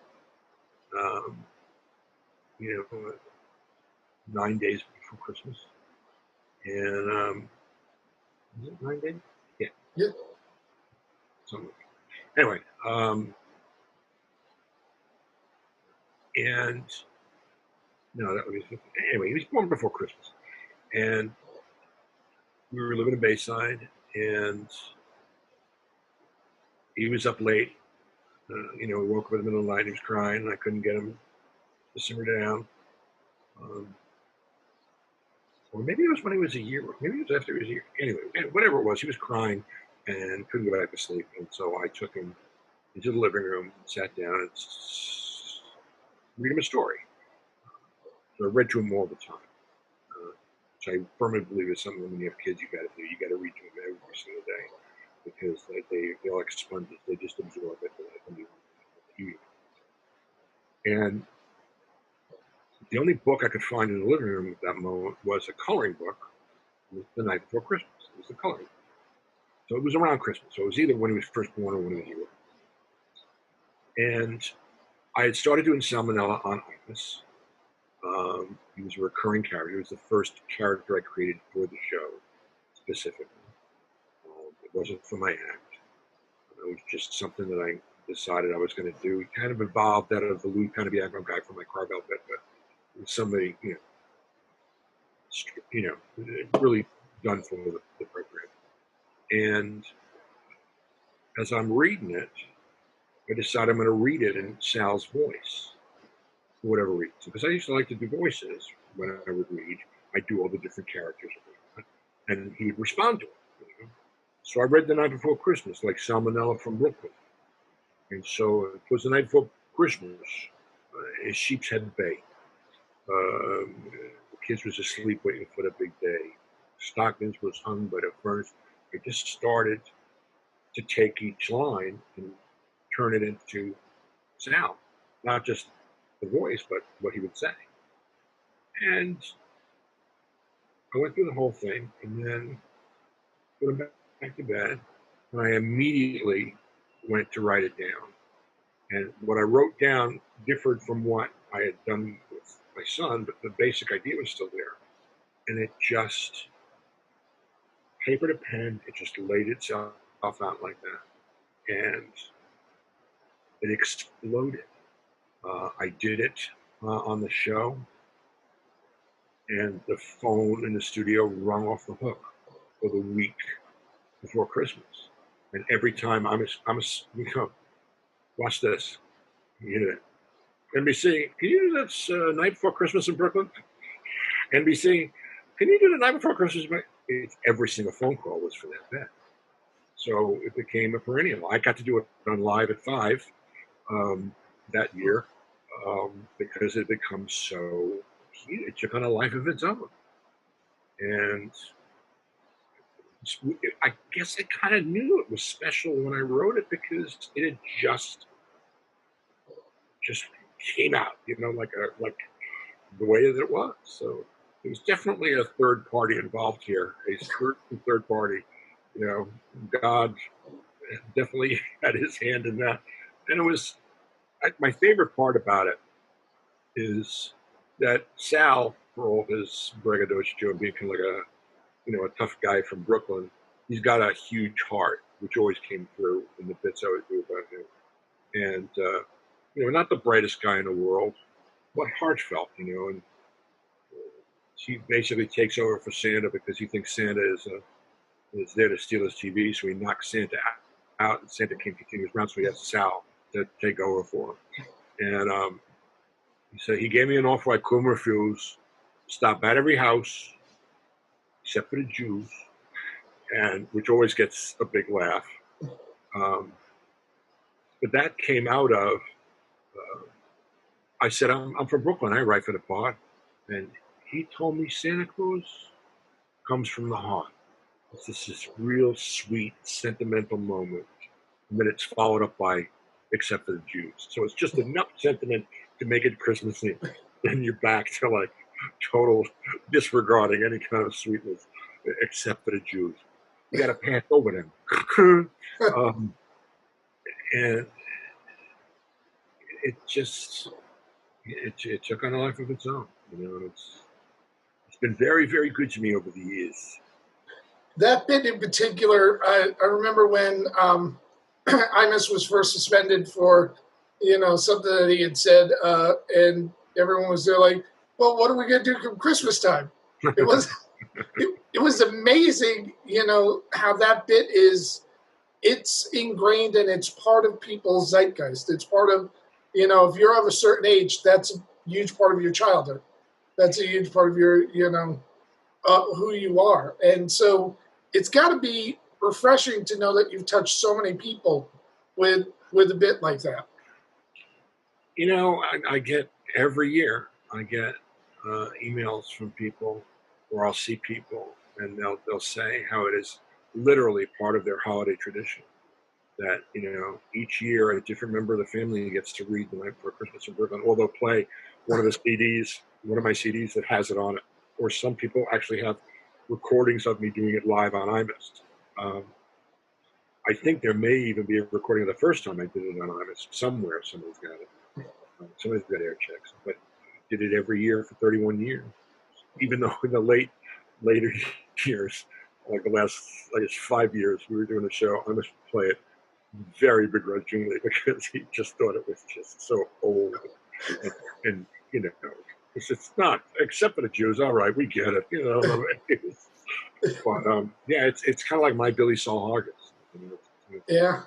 9 days before Christmas. And is it 9 days? Yeah. Something. Anyway, and no, that was anyway. He was born before Christmas, and we were living in Bayside, and he was up late. We woke up in the middle of the night. He was crying, and I couldn't get him to simmer down. Or maybe it was when he was a year. Maybe it was after he was a year. Anyway, whatever it was, he was crying and couldn't go back to sleep. And so I took him into the living room, sat down, and read him a story. So I read to him all the time, which I firmly believe is something when you have kids you got to do. You got to read to them every single day because they're like sponges. They just absorb it. And the only book I could find in the living room at that moment was a coloring book. It was the night before Christmas. It was the coloring book. So it was around Christmas. So it was either when he was first born or when he was here. And I had started doing Salmonella on Office. He was a recurring character. It was the first character I created for the show, specifically. It wasn't for my act. It was just something that I decided I was going to do. It kind of evolved out of the Lou kind of Biagro guy from my Carvel bit, but somebody, really done for the program. And as I'm reading it, I decided I'm going to read it in Sal's voice, for whatever reason. Because I used to like to do voices when I would read. I'd do all the different characters, and he would respond to it. So I read The Night Before Christmas, like Salmonella from Brooklyn. And so it was the night before Christmas, in Sheep's Head Bay. The kids was asleep waiting for the big day. Stockings was hung by the furnace. I just started to take each line and turn it into sound, not just the voice, but what he would say. And I went through the whole thing, and then put him back to bed, and I immediately went to write it down. And what I wrote down differed from what I had done with my son, but the basic idea was still there. And it just, paper to pen, it just laid itself out like that. And it exploded. I did it on the show, and the phone in the studio rung off the hook for the week before Christmas. And every time watch this. You hear it. NBC, can you do this Night Before Christmas in Brooklyn? NBC, can you do the Night Before Christmas? Every single phone call was for that bet. So it became a perennial. I got to do it on Live at 5 that year because it becomes so huge. It took on a life of its own. And I guess I kind of knew it was special when I wrote it because it had just came out, like the way that it was. So there was definitely a third party involved here, a certain third party. God definitely had his hand in that. And it was, my favorite part about it is that Sal, for all his braggadocio and being kind of like a tough guy from Brooklyn, he's got a huge heart, which always came through in the bits I would do about him. And, not the brightest guy in the world, but heartfelt, and he basically takes over for Santa because he thinks Santa is there to steal his TV, so he knocks Santa out, and Santa can't continue his round, so he has Sal to take over for him. And he said he gave me an offer I couldn't refuse, stop at every house, except for the Jews, and which always gets a big laugh. But that came out of, I said, I'm from Brooklyn, I write for the part. And he told me Santa Claus comes from the heart. It's just this real sweet, sentimental moment. And then it's followed up by except for the Jews. So it's just enough sentiment to make it Christmassy. Then you're back to like total disregarding any kind of sweetness, except for the Jews. You got to pass over them. And it just, it took on a life of its own. And it's been very, very good to me over the years. That bit in particular, I remember when Imus was first suspended for, something that he had said, and everyone was there like, well, what are we going to do come Christmas time? It was amazing, how that bit it's ingrained and it's part of people's zeitgeist. It's part of, if you're of a certain age, that's a huge part of your childhood. That's a huge part of your, who you are. And so it's got to be refreshing to know that you've touched so many people with a bit like that. I get every year, I get emails from people, or I'll see people, and they'll say how it is literally part of their holiday tradition. That, each year a different member of the family gets to read The Night Before Christmas in Brooklyn, or they'll play one of my CDs that has it on it. Or some people actually have recordings of me doing it live on Imus. I think there may even be a recording of the first time I did it on Imus. Somewhere somebody's got it. Somebody's got air checks. But I did it every year for 31 years. Even though in the later years, like the last 5 years, we were doing a show, I must play it very begrudgingly because he just thought it was just so old. And it's not, except for the Jews, all right, we get it, But it's kind of like my Billy Saul Hargis. Yeah.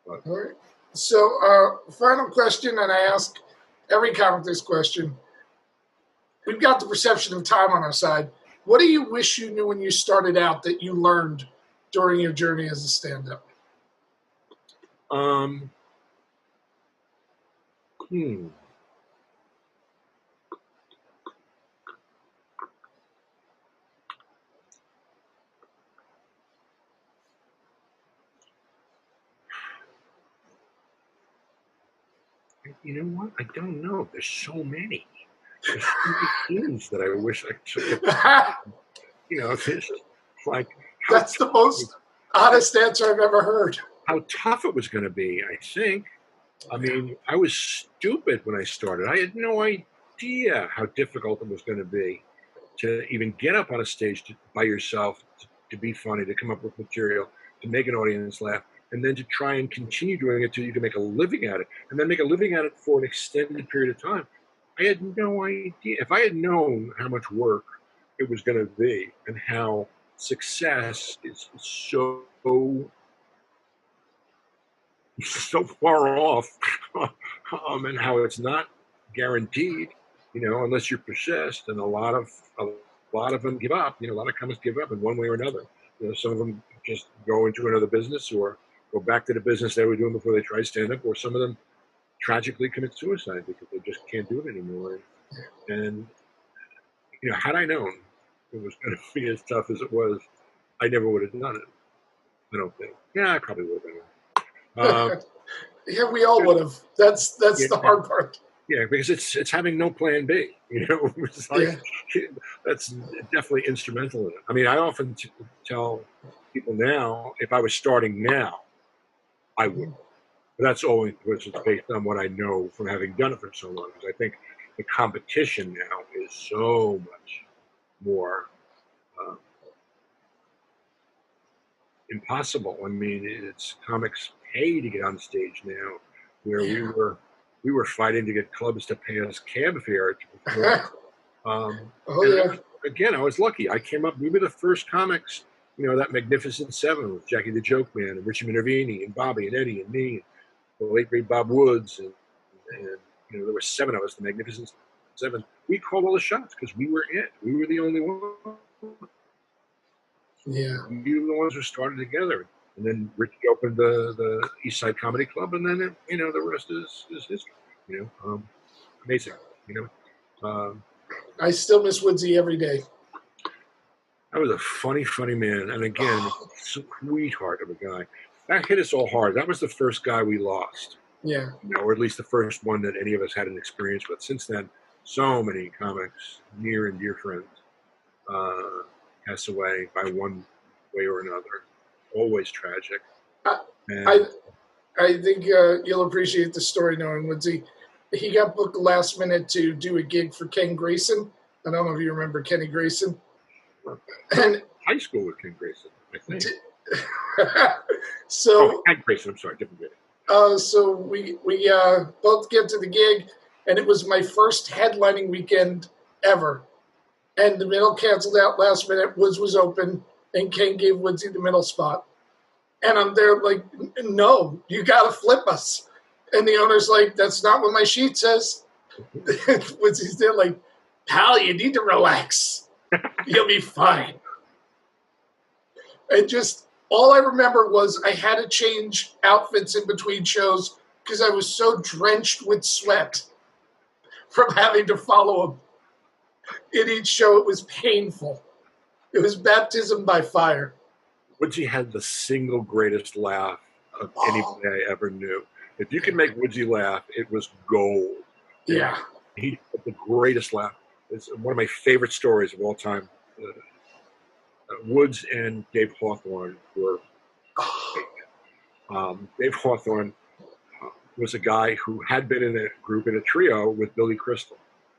But, all right. So, final question, and I ask every comic this question. We've got the perception of time on our side. What do you wish you knew when you started out that you learned during your journey as a stand-up? You know what? I don't know. There's so many. There's so many things that I wish I took. It's like that's the most honest answer I've ever heard. How tough it was going to be, I think. I mean, I was stupid when I started. I had no idea how difficult it was going to be to even get up on a stage by yourself, to be funny, to come up with material, to make an audience laugh, and then to try and continue doing it till you can make a living at it, and then make a living at it for an extended period of time. I had no idea. If I had known how much work it was going to be and how success is so far off, and how it's not guaranteed, unless you're possessed, and a lot of them give up. A lot of comics give up in one way or another. Some of them just go into another business or go back to the business they were doing before they tried stand-up, or some of them tragically commit suicide because they just can't do it anymore. And had I known it was going to be as tough as it was, I never would have done it. I don't think. Yeah, I probably would have done it. Yeah, we all would have. That's the hard part. Yeah, because it's having no plan B. It's like, that's definitely instrumental in it. I mean, I often tell people now, if I was starting now, I would. But that's only because it's based on what I know from having done it for so long. Because I think the competition now is so much more impossible. I mean, it's comics pay to get on stage now, where we were fighting to get clubs to pay us cab fare to perform. Again, I was lucky. I came up. We were the first comics. That Magnificent Seven with Jackie the Joke Man and Richie Minervini and Bobby and Eddie and me, and the late great Bob Woods, and there were 7 of us, the Magnificent Seven. We called all the shots because we were it. We were the only one. Yeah, we were the ones who started together. And then Richie opened the East Side Comedy Club, and then the rest is history. Amazing. I still miss Woodsy every day. That was a funny man, and again, sweetheart of a guy. that hit us all hard. That was the first guy we lost. Yeah. Or at least the first one that any of us had an experience with. Since then, so many comics, near and dear friends, pass away by one way or another. Always tragic. I think you'll appreciate the story knowing Woodsy. He got booked last minute to do a gig for Ken Grayson. I don't know if you remember Kenny Grayson. And high school with Ken Grayson, I think. Ken Grayson, I'm sorry, different gig. So we both get to the gig, and it was my first headlining weekend ever. And the middle canceled out last minute. Woods was open, and Ken gave Woodsy the middle spot. And I'm there like, no, you got to flip us. And the owner's like, that's not what my sheet says. Woodsy's there like, pal, you need to relax. You'll be fine. And just all I remember was I had to change outfits in between shows because I was so drenched with sweat from having to follow him. In each show, it was painful. It was baptism by fire. Woodsy had the single greatest laugh of anybody I ever knew. If you could make Woodsy laugh, it was gold. Yeah. He had the greatest laugh. It's one of my favorite stories of all time. Woods and Dave Hawthorne were Dave Hawthorne was a guy who had been in a group, in a trio with Billy Crystal.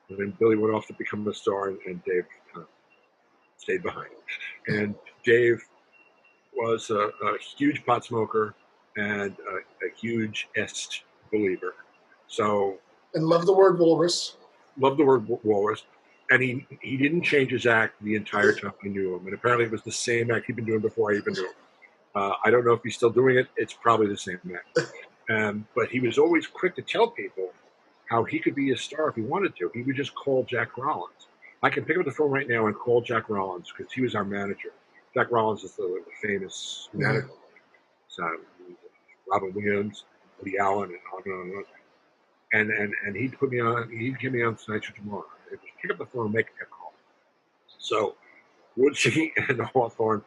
And then Billy went off to become a star, and Dave stayed behind. And Dave was a huge pot smoker and a huge est believer. And loved the word walrus. Loved the word walrus. And he didn't change his act the entire time I knew him. And apparently it was the same act he'd been doing before I even knew him. I don't know if he's still doing it. It's probably the same act. But he was always quick to tell people how he could be a star if he wanted to. He would just call Jack Rollins. I can pick up the phone right now and call Jack Rollins because he was our manager. Jack Rollins is the famous manager. So, Robin Williams, Woody Allen, and on and on and on. And he'd put me on. He'd get me on Tonight Show tomorrow. I'd just pick up the phone and make a call. So Woodsy and Hawthorne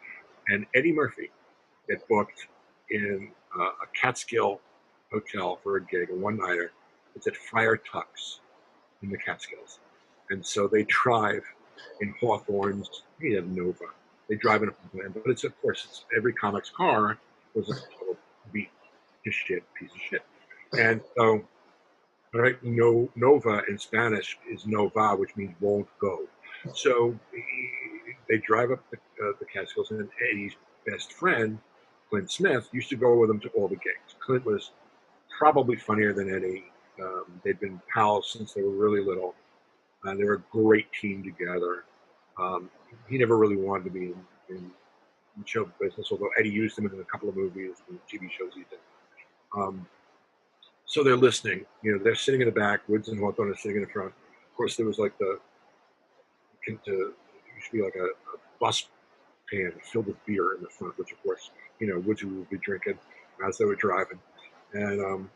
and Eddie Murphy get booked in a Catskill hotel for a gig, a one-nighter. It's at Friar Tuck's in the Catskills. And so they drive in Hawthorne's, he had Nova. They drive in a plan, but it's, of course, it's every comic's car was a total beat to shit, piece of shit. And so, right, Nova in Spanish is Nova, which means won't go. So they drive up the Catskills, and Eddie's best friend, Clint Smith, used to go with them to all the gigs. Clint was probably funnier than Eddie. They'd been pals since they were really little. They were a great team together. He never really wanted to be in show business, although Eddie used him in a couple of movies and TV shows he did. So they're listening. They're sitting in the back. Woods and Hawthorne are sitting in the front. Of course, there was like it used to be like a bus pan filled with beer in the front, which of course, Woods would be drinking as they were driving. And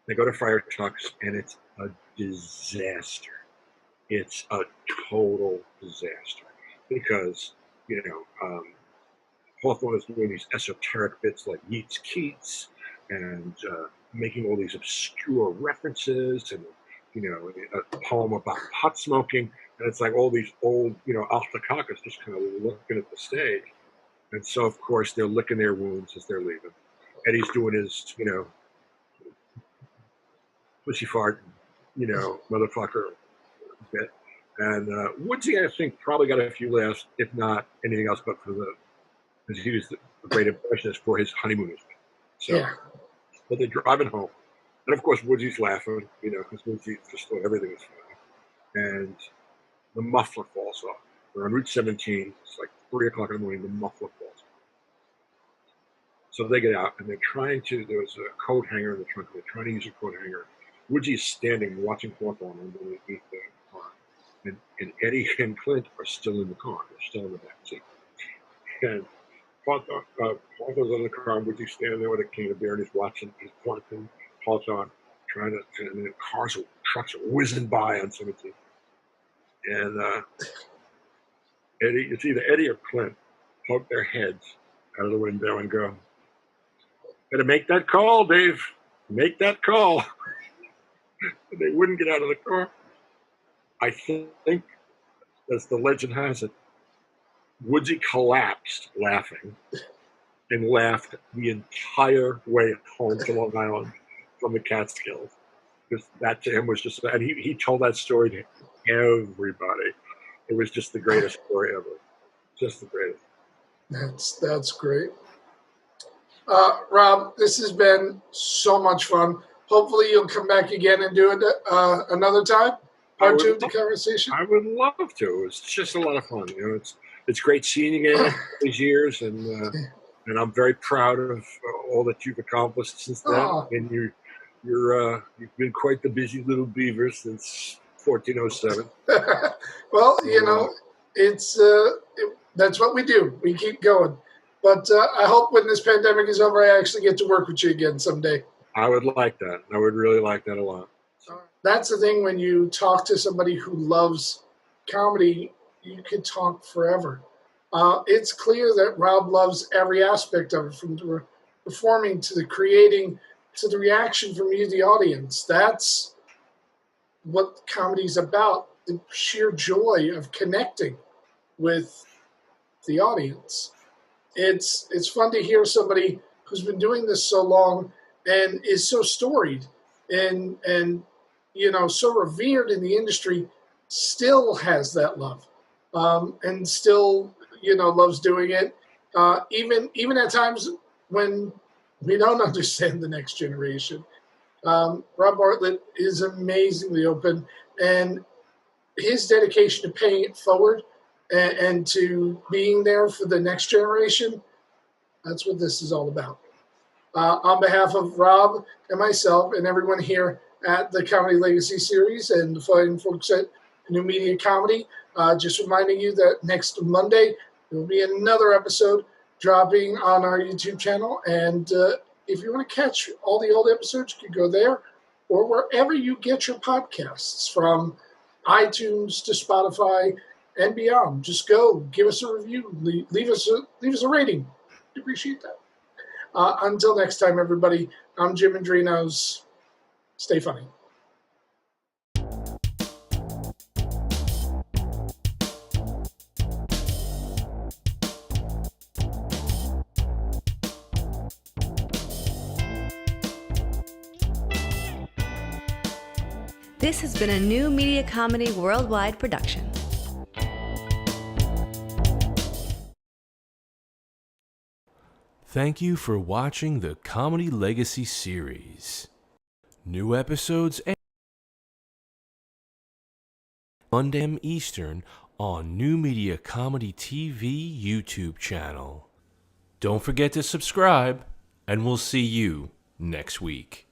they go to Friar Tuck's, and it's a disaster. It's a total disaster because, Hawthorne is doing these esoteric bits like Yeats Keats and making all these obscure references and, a poem about pot smoking. And it's like all these old, alpacacas just kind of looking at the stage. And so, of course, they're licking their wounds as they're leaving. Eddie's doing his, pussy fart, motherfucker bit. And Woodsy, I think, probably got a few laughs, if not anything else, but because he was the great impressionist for his honeymoon. So, yeah. But they're driving home. And of course, Woodsy's laughing, because Woodsy just thought everything was funny. And the muffler falls off. We're on Route 17. It's like 3 o'clock in the morning. The muffler falls off. So they get out, and they're trying to, there was a coat hanger in the trunk. They're trying to use a coat hanger. Woodsy's standing watching Hawthorne underneath the car. And Eddie and Clint are still in the car. They're still in the back seat. And Hawthorne's on the car, and Woodsy's standing there with a can of beer, and he's watching Hawthorne, trying to, and then cars and trucks are whizzing by on 17. And Eddie, it's either Eddie or Clint, poke their heads out of the window and go, Gotta make that call, Dave. Make that call. They wouldn't get out of the car. I think, as the legend has it, Woodsy collapsed laughing and laughed the entire way home to Long Island from the Catskills. Because that to him was just, and he told that story to everybody. It was just the greatest story ever. Just the greatest. That's great. Rob, this has been so much fun. Hopefully you'll come back again and do it another time. Part 2 of the conversation. I would love to. It's just a lot of fun. You know, it's great seeing you again these years, and I'm very proud of all that you've accomplished since then. And you've been quite the busy little beaver since 1407. Well, you know, that's what we do. We keep going. But I hope when this pandemic is over, I actually get to work with you again someday. I would like that. I would really like that a lot. That's the thing, when you talk to somebody who loves comedy, you could talk forever. It's clear that Rob loves every aspect of it, from the performing to the creating to the reaction from you, the audience. That's what comedy's about, the sheer joy of connecting with the audience. It's fun to hear somebody who's been doing this so long and is so storied and you know, so revered in the industry, still has that love, and still, you know, loves doing it, even at times when we don't understand the next generation. Rob Bartlett is amazingly open, and his dedication to paying it forward and to being there for the next generation, that's what this is all about. On behalf of Rob and myself and everyone here at the Comedy Legacy Series and the fine folks at New Media Comedy, just reminding you that next Monday there will be another episode dropping on our YouTube channel. And if you want to catch all the old episodes, you can go there or wherever you get your podcasts, from iTunes to Spotify and beyond. Just go, give us a review, leave us a rating. We appreciate that. Until next time, everybody, I'm Jim Mendrinos. Stay funny. This has been a New Media Comedy Worldwide production. Thank you for watching the Comedy Legacy Series. New episodes Monday p.m. Eastern on New Media Comedy TV YouTube channel. Don't forget to subscribe, and we'll see you next week.